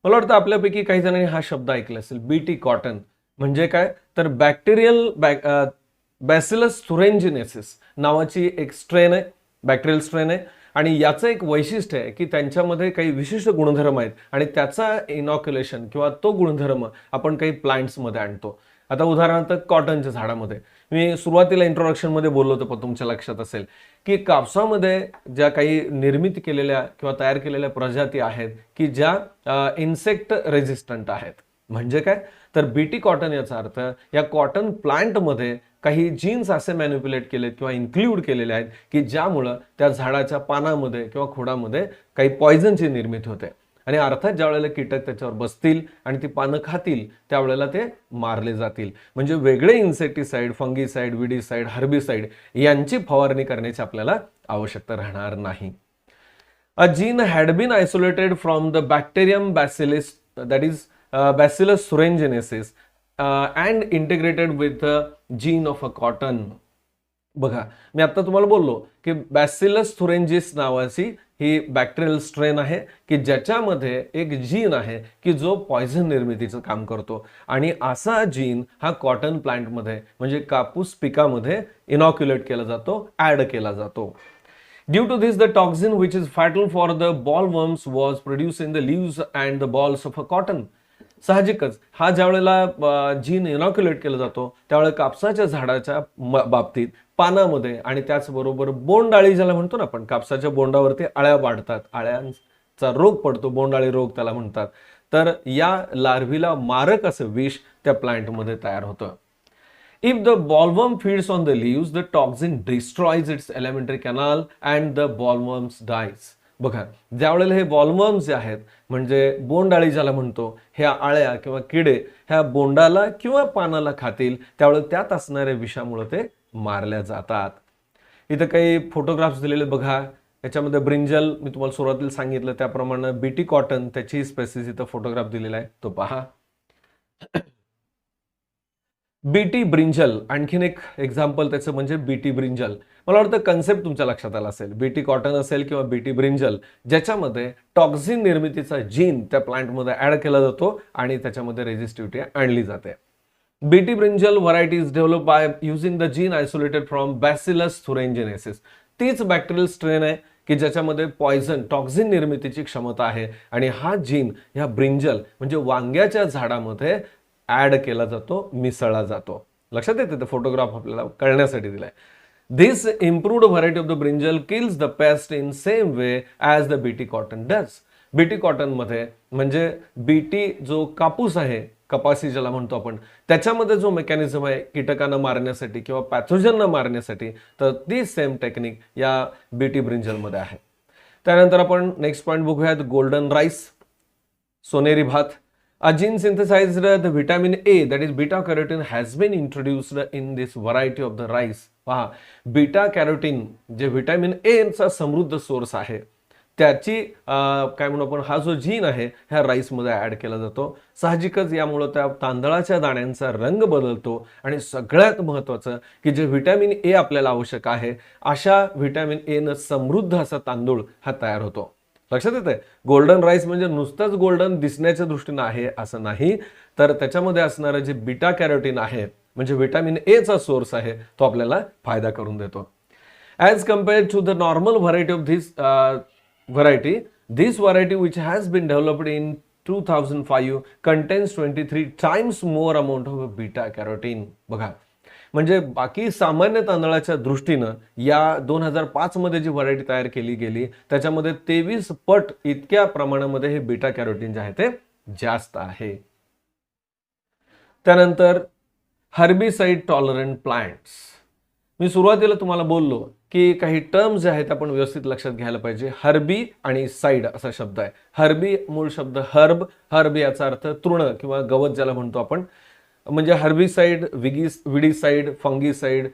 मला वाटतं आपल्यापैकी काही जणांनी हा शब्द ऐकला असेल. बीटी कॉटन म्हणजे काय, तर बॅसिलस thuringiensis नावाची एक स्ट्रेन आहे, बॅक्टेरियल स्ट्रेन आहे आणि याचं एक वैशिष्ट्य आहे की त्यांच्यामध्ये काही विशिष्ट गुणधर्म आहेत आणि त्याचा इनॉक्युलेशन किंवा तो गुणधर्म आपण काही प्लांट्समध्ये आणतो. आता उदाहरणार्थ कॉटनच्या झाडामध्ये मी सुरुवातीला इंट्रोडक्शनमध्ये बोललो होतो, पण तुमच्या लक्षात असेल की कापसामध्ये ज्या काही निर्मिती केलेल्या किंवा तयार केलेल्या प्रजाती आहेत की ज्या इन्सेक्ट रेजिस्टंट आहेत. म्हणजे काय, तर बीटी कॉटन याचा अर्थ या कॉटन प्लांटमध्ये काही जीन्स असे मॅनिप्युलेट केलेत किंवा इन्क्लूड केलेले आहेत की ज्यामुळं त्या झाडाच्या पानामध्ये किंवा खोडामध्ये काही पॉयझनची निर्मिती होते आणि अर्थात ज्या वेळेला कीटक त्याच्यावर बसतील आणि ती पानं खातील त्यावेळेला ते मारले जातील. म्हणजे वेगळे इन्सेक्टिसाइड, फंगीसाइड, विडीसाइड, हर्बिसाइड यांची फवारणी करण्याची आपल्याला आवश्यकता राहणार नाही. A gene had been isolated from the bacterium bacillus, that is bacillus thuringiensis and integrated with the gene of a cotton. बघा, मी आता तुम्हाला बोललो की बॅसिलस thuringiensis नावाची ही बॅक्टेरियल स्ट्रेन आहे की ज्याच्यामध्ये एक जीन आहे की जो पॉयझन निर्मितीचं काम करतो आणि असा जीन हा कॉटन प्लांटमध्ये म्हणजे कापूस पिकामध्ये इनॉक्युलेट केला जातो, ऍड केला जातो. Due to this, the toxin which is fatal for the bollworms was produced in the leaves and the balls of a cotton. साहजिकच हा ज्या वेळेला जीन इनॉक्युलेट केला जातो त्यावेळेला कापसाच्या झाडाच्या बाबतीत पानामध्ये आणि त्याचबरोबर बोंडाळी ज्याला म्हणतो ना आपण, कापसाच्या बोंडावरती अळ्या वाढतात, अळ्यांचा रोग पडतो, बोंडाळी रोग त्याला म्हणतात. तर या लार्व्हीला मारक असं विष त्या प्लांटमध्ये तयार होतं. If the bollworm feeds on the leaves, the toxin destroys its alimentary canal and the bollworms dies. बघा, ज्यावेळेला हे बॉलवर्म्स जे आहेत म्हणजे बोंडाळी ज्याला म्हणतो, ह्या अळ्या किंवा किडे ह्या बोंडाला किंवा पानाला खातील त्यावेळेला त्यात असणाऱ्या विषामुळे ते मारल्या जातात. इथं काही फोटोग्राफ्स दिलेले बघा. याच्यामध्ये ब्रिंजल मी तुम्हाला सुरुवातीला सांगितलं त्याप्रमाणे बीटी कॉटन त्याची स्पेसिस इथं फोटोग्राफ दिलेला आहे, तो पहा. बीटी ब्रिंजल, आणखीन एक एक्झाम्पल त्याचं म्हणजे बीटी ब्रिंजल. मला वाटतं कन्सेप्ट तुमच्या लक्षात आला असेल. बीटी कॉटन असेल किंवा बीटी ब्रिंजल ज्याच्यामध्ये टॉक्झिन निर्मितीचा जीन त्या प्लांटमध्ये ऍड केला जातो आणि त्याच्यामध्ये रेजिस्टिव्हिटी आणली जाते. BT brinjal variety is develop by using the gene isolated from bacillus thuringiensis. तीच बॅक्टेरियल स्ट्रेन आहे की ज्याच्यामध्ये पॉयझन, टॉक्झिन निर्मितीची क्षमता आहे आणि हा जीन ह्या ब्रिंजल म्हणजे वांग्याच्या झाडामध्ये ऍड केला जातो, मिसळला जातो. लक्षात येते, फोटोग्राफ आपल्याला कळण्यासाठी दिलाय. This improved variety of the brinjal kills the pest in same way as the BT cotton does. BT cotton मध्ये म्हणजे बीटी जो कापूस आहे कपासी ज्याला म्हणतो आपण, त्याच्यामध्ये जो मेकॅनिझम आहे कीटकांना मारण्यासाठी किंवा पॅथोजनना मारण्यासाठी, तर ती सेम टेक्निक या बीटी ब्रिंजलमध्ये आहे. त्यानंतर आपण नेक्स्ट पॉईंट बघूयात, गोल्डन राईस, सोनेरी भात. A gene synthesized the vitamin A, that is beta carotene, has been introduced in this variety of the rice. पहा, बीटा कॅरोटीन जे व्हिटॅमिन ए चा समृद्ध सोर्स आहे, त्याची काय म्हणू आपण, हा जो जीन आहे ह्या राईसमध्ये ऍड केला जातो. साहजिकच यामुळे त्या तांदळाच्या दाण्यांचा रंग बदलतो आणि सगळ्यात महत्त्वाचं की जे व्हिटॅमिन ए आपल्याला आवश्यक आहे, अशा व्हिटॅमिन ए न समृद्ध असा तांदूळ हा तयार होतो. लक्षात येतंय, गोल्डन राईस म्हणजे नुसतंच गोल्डन दिसण्याच्या दृष्टीने आहे असं नाही, तर त्याच्यामध्ये असणारं जे बीटा कॅरोटीन आहे म्हणजे व्हिटॅमिन ए चा सोर्स आहे, तो आपल्याला फायदा करून देतो. As compared to the normal variety of this variety which has been developed in 2005 contains 23 times more amount of beta carotene. बघा, म्हणजे बाकी सामान्य तांदळाच्या दृष्टीनं या 2005 मध्ये जी व्हरायटी तयार केली गेली त्याच्यामध्ये 23 पट इतक्या प्रमाणामध्ये हे बीटा कॅरोटीन जे आहे ते जास्त आहे. त्यानंतर हर्बिसाइड टॉलरंट प्लांट्स. मी सुरुवातीला तुम्हाला बोललो की काही टर्म्स जे आहेत आपण व्यवस्थित लक्षात घ्यायला पाहिजे. हर्बी आणि साईड असा शब्द आहे. हर्बी मूळ शब्द हर्ब याचा अर्थ तृण किंवा गवत ज्याला म्हणतो आपण, म्हणजे हर्बिसाइड, विडीसाइड, फंगीसाइड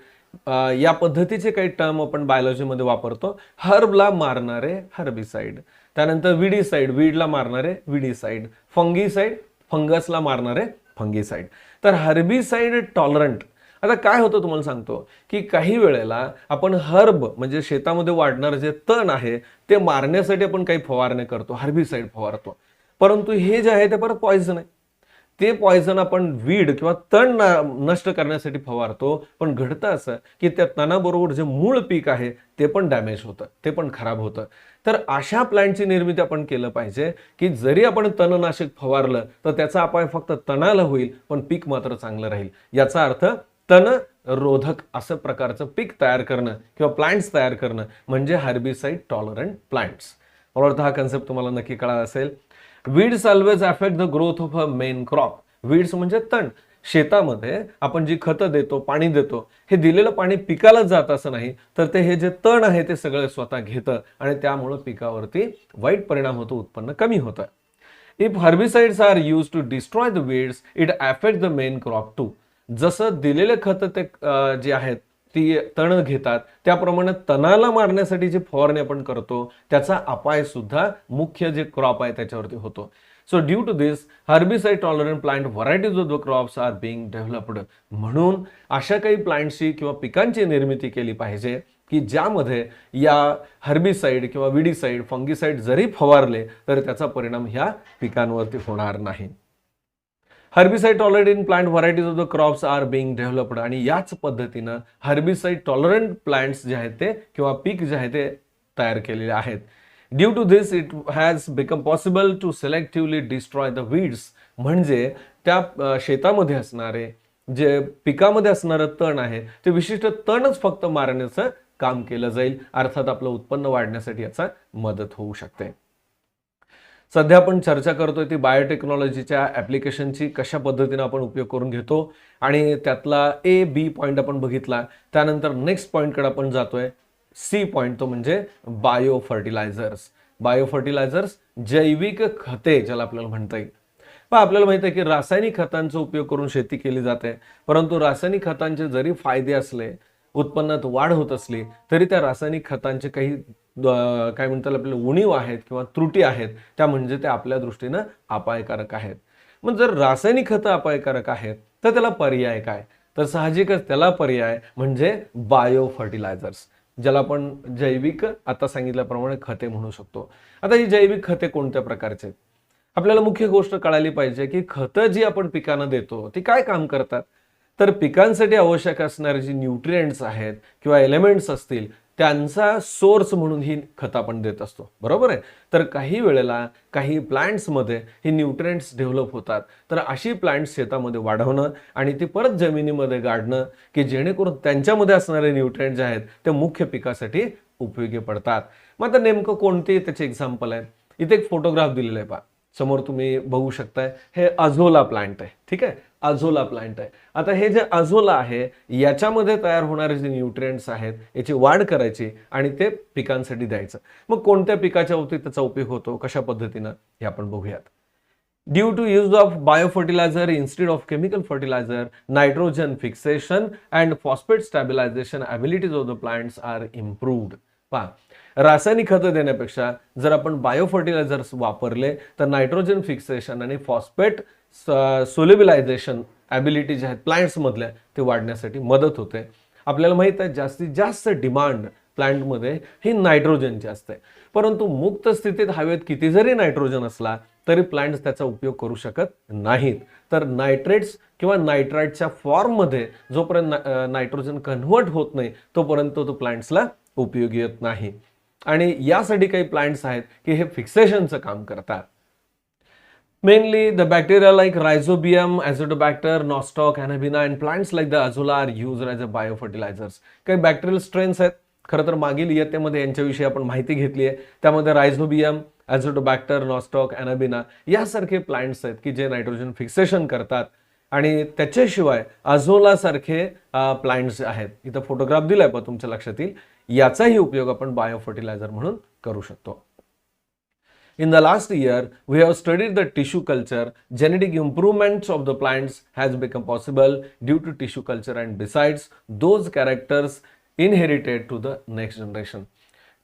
या पद्धतीचे काही टर्म आपण बायोलॉजीमध्ये वापरतो. हर्बला मारणारे हर्बिसाइड, त्यानंतर विडीसाइड, वीडला मारणारे विडीसाइड, फंगीसाइड, फंगसला मारणारे फंगीसाइड. तर हर्बिसाइड टॉलरंट. आता काय होतं तुम्हाला सांगतो की काही वेळेला आपण हर्ब म्हणजे शेतामध्ये वाढणारे जे तण आहे ते मारण्यासाठी आपण काही फवारणी करतो, हर्बिसाइड फवारतो, परंतु हे जे आहे ते परत पॉइझन आहे. ते पॉइझन आपण वीड किंवा तण नष्ट करण्यासाठी फवारतो, पण घडतं असं की त्या तणाबरोबर जे मूळ पीक आहे ते पण डॅमेज होतं, ते पण खराब होतं. तर अशा प्लांटची निर्मिती आपण केलं पाहिजे की जरी आपण तणनाशक फवारलं तर त्याचा अपाय फक्त तणाला होईल, पण पीक मात्र चांगलं राहील. याचा अर्थ तण रोधक असं प्रकारचं पीक तयार करणं किंवा प्लांट्स तयार करणं म्हणजे हर्बिसाइड टॉलरंट प्लांट्स. मला वाटतं हा कन्सेप्ट तुम्हाला नक्की कळला असेल. Weeds always affect the growth of a main crop. Weeds म्हणजे तण. शेतामध्ये आपण जी खतं देतो, पाणी देतो, हे दिलेलं पाणी पिकाला जात असं नाही, तर ते हे जे तण आहे ते सगळं स्वतः घेतं आणि त्यामुळे पिकावरती वाईट परिणाम होतो, उत्पन्न कमी होतं. If herbicides are used to destroy the weeds it affect the main crop too. जसं दिलेले खतं ते जे आहेत ती तण घेतात, त्याप्रमाणे तणाला मारण्यासाठी जे फवारणी आपण करतो त्याचा अपाय सुद्धा मुख्य जे क्रॉप आहे त्याच्यावरती होतो. So due to this herbicide tolerant plant varieties of the crops are being developed. म्हणून अशा काही प्लांटची किंवा पिकांची निर्मिती केली पाहिजे की ज्यामध्ये या हर्बिसाइड किंवा विडीसाइड, फंगीसाइड जरी फवारले तर त्याचा परिणाम ह्या पिकांवरती होणार नाही. Herbicide tolerant in plant varieties of the crops are being developed. आणि याच पद्धतीनं हर्बिसाइड टॉलरंट प्लांट्स जे आहेत ते किंवा पीक जे आहे ते तयार केलेले आहेत. Due to this it has become possible to selectively destroy the weeds. म्हणजे त्या शेतामध्ये असणारे जे पिकामध्ये असणारं तण आहे ते विशिष्ट तणच फक्त मारण्याचं काम केलं जाईल. अर्थात आपलं उत्पन्न वाढण्यासाठी याचा मदत होऊ शकते. सध्या आपण चर्चा करतोय ती बायोटेक्नॉलॉजीच्या ॲप्लिकेशनची, कशा पद्धतीने आपण उपयोग करून घेतो आणि त्यातला ए बी पॉईंट आपण बघितला. त्यानंतर नेक्स्ट पॉईंटकडे आपण जातोय, सी पॉईंट, तो म्हणजे बायो फर्टिलायझर्स. बायो फर्टिलायझर्स जैविक खते ज्याला आपल्याला म्हणता येईल. पण आपल्याला माहिती आहे की रासायनिक खतांचा उपयोग करून शेती केली जाते, परंतु रासायनिक खतांचे जरी फायदे असले, उत्पन्नात वाढ होत असली, तरी त्या रासायनिक खतांचे काही काय म्हणतात आपल्याला उणीव आहेत किंवा त्रुटी आहेत, त्या म्हणजे ते आपल्या दृष्टीनं अपायकारक आहेत. मग जर रासायनिक खतं अपायकारक आहेत तर त्याला पर्याय काय? तर साहजिकच त्याला पर्याय म्हणजे बायो फर्टिलायझर्स, ज्याला आपण जैविक आता सांगितल्याप्रमाणे खते म्हणू शकतो. आता ही जैविक खते कोणत्या प्रकारचे? आपल्याला मुख्य गोष्ट कळाली पाहिजे की खतं जी आपण पिकांना देतो ती काय काम करतात. तर पिकांसाठी आवश्यक असणारे जी न्यूट्रिएंट्स आहेत किंवा एलिमेंट्स असतील त्यांचा सोर्स म्हणून ही खतं आपण देत असतो, बरोबर आहे. तर काही वेळेला काही प्लांट्समध्ये ही न्यूट्रिएंट्स डेव्हलप होतात, तर अशी प्लांट्स शेतामध्ये वाढवणं आणि ती परत जमिनीमध्ये गाडणं की जेणेकरून त्यांच्यामध्ये असणारे न्यूट्रिएंट्स जे आहेत ते मुख्य पिकासाठी उपयोगी पडतात. मग आता नेमकं कोणते त्याचे एक्झाम्पल आहे? इथे एक फोटोग्राफ दिलेला आहे पहा. समोर तुम्ही बघू शकताय हे अझोला प्लांट आहे, ठीक आहे, अझोला प्लांट आहे. आता हे जे अझोला आहे याच्यामध्ये तयार होणारे जे न्यूट्रिएंट्स आहेत याची वाढ करायची आणि ते पिकांसाठी द्यायचं. मग कोणत्या पिकाच्या बाबतीत त्याचा उपयोग होतो, कशा पद्धतीनं हे आपण बघूयात. Due to use of biofertilizer instead of chemical fertilizer, nitrogen fixation and phosphate stabilization abilities of the plants are improved. पहा, रासायनिक खतं देण्यापेक्षा जर आपण बायोफर्टिलायझर्स वापरले तर नायट्रोजन फिक्सेशन आणि फॉस्फेट सोल्युबिलायझेशन ॲबिलिटी जे आहेत प्लांट्स मधल्या ते वाढण्यासाठी मदत होते. आपल्याला माहित आहे जास्तीत जास्त डिमांड प्लांटमध्ये ही नायट्रोजनची असते, परंतु मुक्त स्थितीत हवेत किती जरी नायट्रोजन असला तरी प्लांट्स त्याचा उपयोग करू शकत नाहीत. तर नायट्रेट्स किंवा नायट्राइटच्या फॉर्ममध्ये जोपर्यंत नायट्रोजन कन्व्हर्ट होत नाही तोपर्यंत तो प्लांट्सला उपयोगी येत नाही. आणि यासाठी काही प्लांट्स आहेत की हे फिक्सेशनचं काम करतात. Mainly the bacteria like rhizobium, azotobacter, nostoc, anabaena and plants like the azolla are used as a biofertilizers. काही बॅक्टेरियल स्ट्रेन्स आहेत. खरं तर मागील इयत्तेमध्ये यांच्याविषयी आपण माहिती घेतली आहे. त्यामध्ये रायझोबियम, ॲझोटोबॅक्टर, नॉस्टॉक, ॲनाबिना यासारखे प्लांट्स आहेत की जे नायट्रोजन फिक्सेशन करतात. आणि त्याच्याशिवाय अझोला सारखे प्लांट्स आहेत, इथं फोटोग्राफ दिलाय पण तुमच्या लक्षात येईल, याचाही उपयोग आपण बायोफर्टिलायझर म्हणून करू शकतो. In the last year, we have studied the tissue culture. Genetic improvements of the plants has become possible due to tissue culture and besides those characters inherited to the next generation.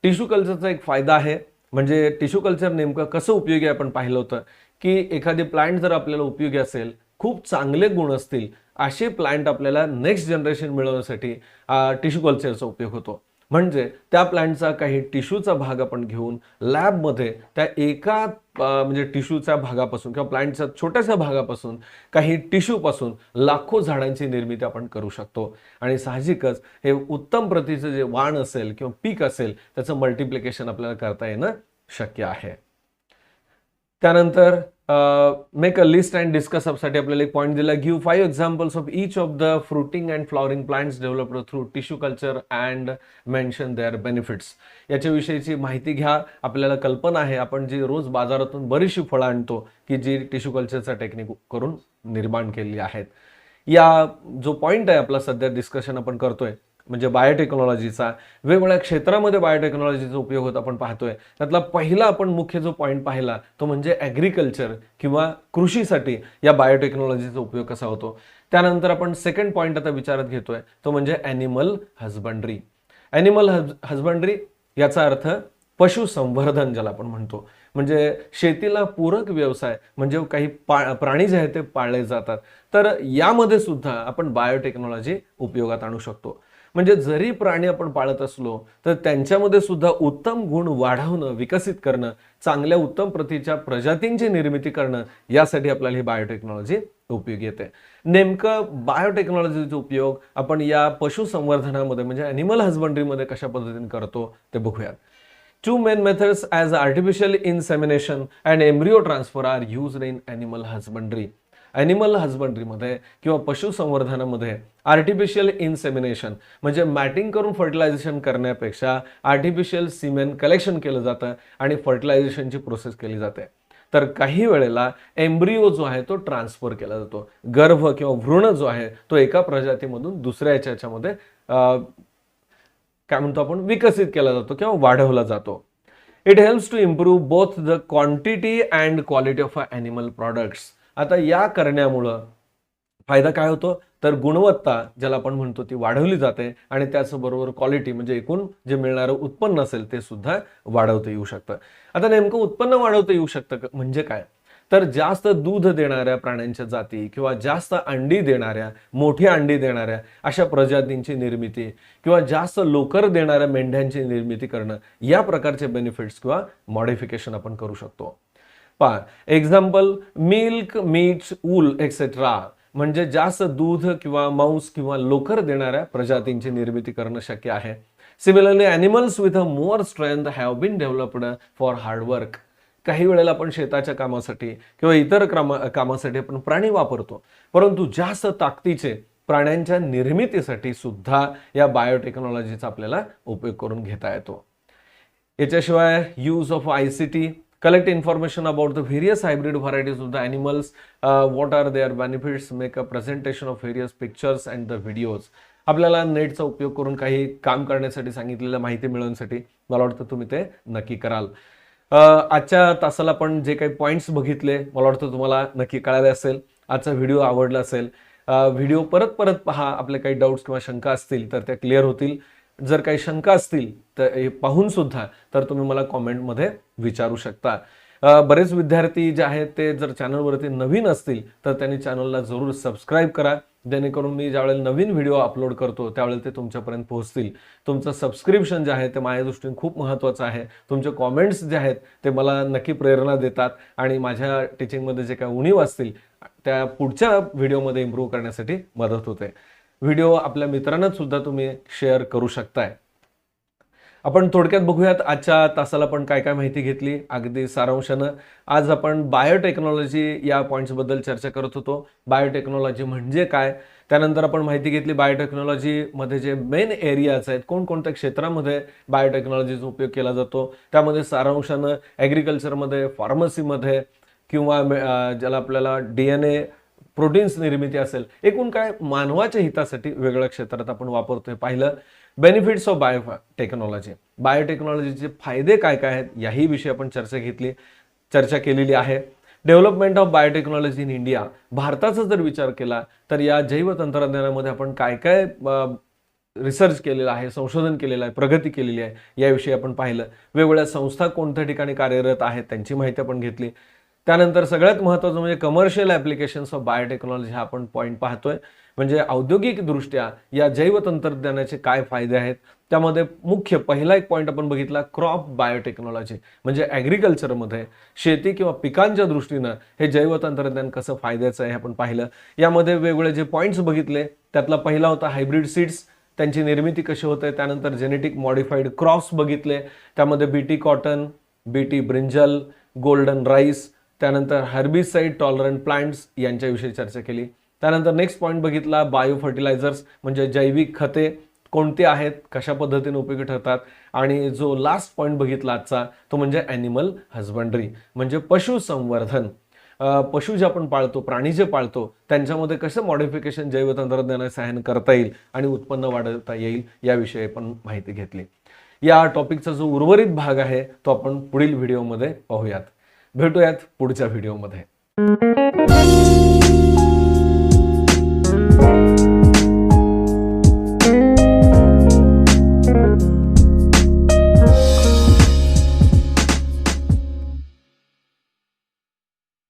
Tissue कल्चरचा एक फायदा आहे, म्हणजे tissue culture नेमकं कसं उपयोगी आपण पाहिलं होतं की एखादी प्लांट जर आपल्याला उपयोगी असेल, खूप चांगले गुण असतील, असे प्लांट आपल्याला नेक्स्ट जनरेशन मिळवण्यासाठी टिश्यू कल्चरचा उपयोग होतो. म्हणजे त्या प्लांटचा काही टिश्यूचा भाग आपण घेऊन लॅबमध्ये त्या एका म्हणजे टिश्यूच्या भागापासून किंवा प्लांटच्या छोट्याशा भागापासून काही टिश्यूपासून लाखो झाडांची निर्मिती आपण करू शकतो. आणि साहजिकच हे उत्तम प्रतीचं जे वाण असेल किंवा पीक असेल त्याचं मल्टिप्लिकेशन आपल्याला करता येणं शक्य आहे. त्यानंतर make a list and discuss साठी आपल्याला एक पॉईंट दिला. Give 5 examples of each of the fruiting and flowering plants developed through tissue culture and mention their benefits. याच्याविषयीची माहिती घ्या. आपल्याला कल्पना आहे आपण जी रोज बाजारातून बरीचशी फळं आणतो की जी टिश्यू कल्चरचा टेक्निक करून निर्माण केलेली आहेत. या जो पॉईंट आहे आपला सध्या डिस्कशन आपण करतोय म्हणजे बायोटेक्नॉलॉजीचा, वेगवेगळ्या क्षेत्रामध्ये बायोटेक्नॉलॉजीचा उपयोग होत आपण पाहतोय. त्यातला पहिला आपण मुख्य जो पॉईंट पाहिला तो म्हणजे ॲग्रिकल्चर किंवा कृषीसाठी या बायोटेक्नॉलॉजीचा उपयोग कसा होतो. त्यानंतर आपण सेकंड पॉईंट आता विचारात घेतोय तो म्हणजे ॲनिमल हजबंड्री. ॲनिमल हजबंड्री याचा अर्थ पशुसंवर्धन ज्याला आपण म्हणतो, म्हणजे शेतीला पूरक व्यवसाय म्हणजे काही प्राणी जे आहेत ते पाळले जातात. तर यामध्ये सुद्धा आपण बायोटेक्नॉलॉजी उपयोगात आणू शकतो. म्हणजे जरी प्राणी आपण पाळत असलो तर त्यांच्यामध्ये सुद्धा उत्तम गुण वाढवणं, विकसित करणं, चांगल्या उत्तम प्रतीच्या प्रजातींची निर्मिती करणं यासाठी आपल्याला ही बायोटेक्नॉलॉजी उपयोगी येते. नेमकं बायोटेक्नॉलॉजीचा उपयोग आपण या पशुसंवर्धनामध्ये म्हणजे ॲनिमल हजबंड्रीमध्ये कशा पद्धतीने करतो ते बघूयात. 2 main methods as artificial insemination and embryo transfer are used in animal husbandry. Animal हजबंड्रीमध्ये किंवा पशुसंवर्धनामध्ये आर्टिफिशियल इन्सेमिनेशन म्हणजे मॅटिंग करून फर्टिलायझेशन करण्यापेक्षा आर्टिफिशियल सिमेन कलेक्शन केलं जातं आणि फर्टिलायझेशनची प्रोसेस केली जाते. तर काही वेळेला एम्ब्रिओ जो आहे तो ट्रान्सफर केला जातो. गर्भ किंवा भ्रूण जो आहे तो एका प्रजातीमधून दुसऱ्या याच्यामध्ये काय म्हणतो आपण विकसित केला जातो किंवा वाढवला जातो. It helps to improve both the quantity and quality of animal products. आता या करण्यामुळं फायदा काय होतो तर गुणवत्ता ज्याला आपण म्हणतो ती वाढवली जाते आणि त्याचबरोबर क्वालिटी म्हणजे एकूण जे मिळणारं उत्पन्न असेल ते सुद्धा वाढवता येऊ शकतं. आता नेमकं उत्पन्न वाढवता येऊ शकतं म्हणजे काय तर जास्त दूध देणाऱ्या प्राण्यांच्या जाती किंवा जास्त अंडी देणाऱ्या, मोठी अंडी देणाऱ्या अशा प्रजातींची निर्मिती किंवा जास्त लोकर देणाऱ्या मेंढ्यांची निर्मिती करणं या प्रकारचे बेनिफिट्स किंवा मॉडिफिकेशन आपण करू शकतो. पहा example milk, meat, wool etcetera म्हणजे जास्त दूध किंवा मांस किंवा लोकर देणाऱ्या प्रजातींची निर्मिती करणं शक्य आहे. Similarly animals with a more strength have been developed for hard work. काही वेळेला आपण शेताच्या कामासाठी किंवा इतर कामासाठी आपण प्राणी वापरतो, परंतु जास्त ताकदीचे प्राण्यांच्या निर्मितीसाठी सुद्धा या बायोटेक्नॉलॉजीचा आपल्याला उपयोग करून घेता येतो. याच्याशिवाय use of ICT collect information about the various hybrid varieties of the animals, what are their benefits, make a presentation of various pictures and the videos. आपल्याला नेटचा उपयोग करून काही काम करण्यासाठी सांगितलेल्या माहिती मिळवण्यासाठी मला वाटतं तुम्ही ते नक्की कराल. आजच्या तासाला आपण जे काही पॉइंट्स बघितले मला वाटतं तुम्हाला नक्की कळाले असेल. आजचा व्हिडिओ आवडला असेल, व्हिडिओ परत परत पहा. आपले काही डाऊट्स किंवा शंका असतील तर त्या क्लिअर होतील. जर काही शंका असतील तर हे पाहून सुद्धा तर तुम्ही मला कॉमेंटमध्ये विचारू शकता. बरेच विद्यार्थी जे आहेत ते जर चॅनलवरती नवीन असतील तर त्यांनी चॅनलला जरूर सबस्क्राईब करा, जेणेकरून मी ज्यावेळेला नवीन व्हिडिओ अपलोड करतो त्यावेळेला ते तुमच्यापर्यंत पोहोचतील. तुमचं सबस्क्रिप्शन जे आहे ते माझ्या दृष्टीने खूप महत्त्वाचं आहे. तुमचे कॉमेंट्स जे आहेत ते मला नक्की प्रेरणा देतात आणि माझ्या टीचिंगमध्ये जे काही उणीव असतील त्या पुढच्या व्हिडिओमध्ये इम्प्रूव्ह करण्यासाठी मदत होते. व्हिडिओ आपल्या मित्रांना सुद्धा तुम्ही शेअर करू शकताय. आपण थोडक्यात बघूयात आजच्या तासाला आपण काय काय माहिती घेतली अगदी सारांशानं. आज आपण बायोटेक्नॉलॉजी या पॉईंट्सबद्दल चर्चा करत होतो. बायोटेक्नॉलॉजी म्हणजे काय, त्यानंतर आपण माहिती घेतली बायोटेक्नॉलॉजीमध्ये जे मेन एरियाज आहेत, कोणकोणत्या क्षेत्रामध्ये बायोटेक्नॉलॉजीचा उपयोग केला जातो, त्यामध्ये सारांशानं ॲग्रिकल्चरमध्ये, फार्मसीमध्ये किंवा ज्याला आपल्याला DNA प्रोटीन्स निर्मिती असेल, एकूण काय मानवाच्या हितासाठी वेगवेगळ्या क्षेत्रात आपण वापरतोय पाहिलं. बेनिफिट्स ऑफ बायोटेक्नॉलॉजी, बायोटेक्नॉलॉजीचे फायदे काय काय आहेत याही विषयी आपण चर्चा केलेली आहे. Development of biotechnology in India, भारताचा जर विचार केला तर या जैव तंत्रज्ञानामध्ये आपण काय काय रिसर्च केलेला आहे, संशोधन केलेलं आहे, प्रगती केलेली आहे याविषयी आपण पाहिलं. वेगवेगळ्या संस्था कोणत्या ठिकाणी कार्यरत आहेत त्यांची माहिती आपण घेतली. त्यानंतर सगळ्यात महत्त्वाचं म्हणजे कमर्शियल ॲप्लिकेशन्स ऑफ बायोटेक्नॉलॉजी हा आपण पॉईंट पाहतोय. म्हणजे औद्योगिकदृष्ट्या या जैव तंत्रज्ञानाचे काय फायदे आहेत, त्यामध्ये मुख्य पहिला एक पॉईंट आपण बघितला क्रॉप बायोटेक्नॉलॉजी, म्हणजे ॲग्रिकल्चरमध्ये शेती किंवा पिकांच्या दृष्टीनं हे जैव तंत्रज्ञान कसं फायद्याचं आहे हे आपण पाहिलं. यामध्ये वेगवेगळे जे पॉईंट्स बघितले त्यातला पहिला होता हायब्रिड सीड्स, त्यांची निर्मिती कशी होते. त्यानंतर जेनेटिक मॉडिफाईड क्रॉप्स बघितले, त्यामध्ये BT cotton, BT brinjal, golden rice, त्यानंतर हर्बिसाइड टॉलरंट प्लांट्स यांच्याविषयी चर्चा केली. त्यानंतर नेक्स्ट पॉईंट बघितला बायो फर्टिलायझर्स, म्हणजे जैविक खते कोणती आहेत, कशा पद्धतीने उपयोगी ठरतात. आणि जो लास्ट पॉईंट बघितला आजचा तो म्हणजे ॲनिमल हजबंड्री, म्हणजे पशुसंवर्धन. पशु जे आपण पाळतो, प्राणी जे पाळतो त्यांच्यामध्ये कसं मॉडिफिकेशन जैव तंत्रज्ञानाच्या सहाय्याने करता येईल आणि उत्पन्न वाढवता येईल याविषयी पण माहिती घेतली. या टॉपिकचा जो उर्वरित भाग आहे तो आपण पुढील व्हिडिओमध्ये पाहूयात. भेटूयात पुढच्या व्हिडिओमध्ये.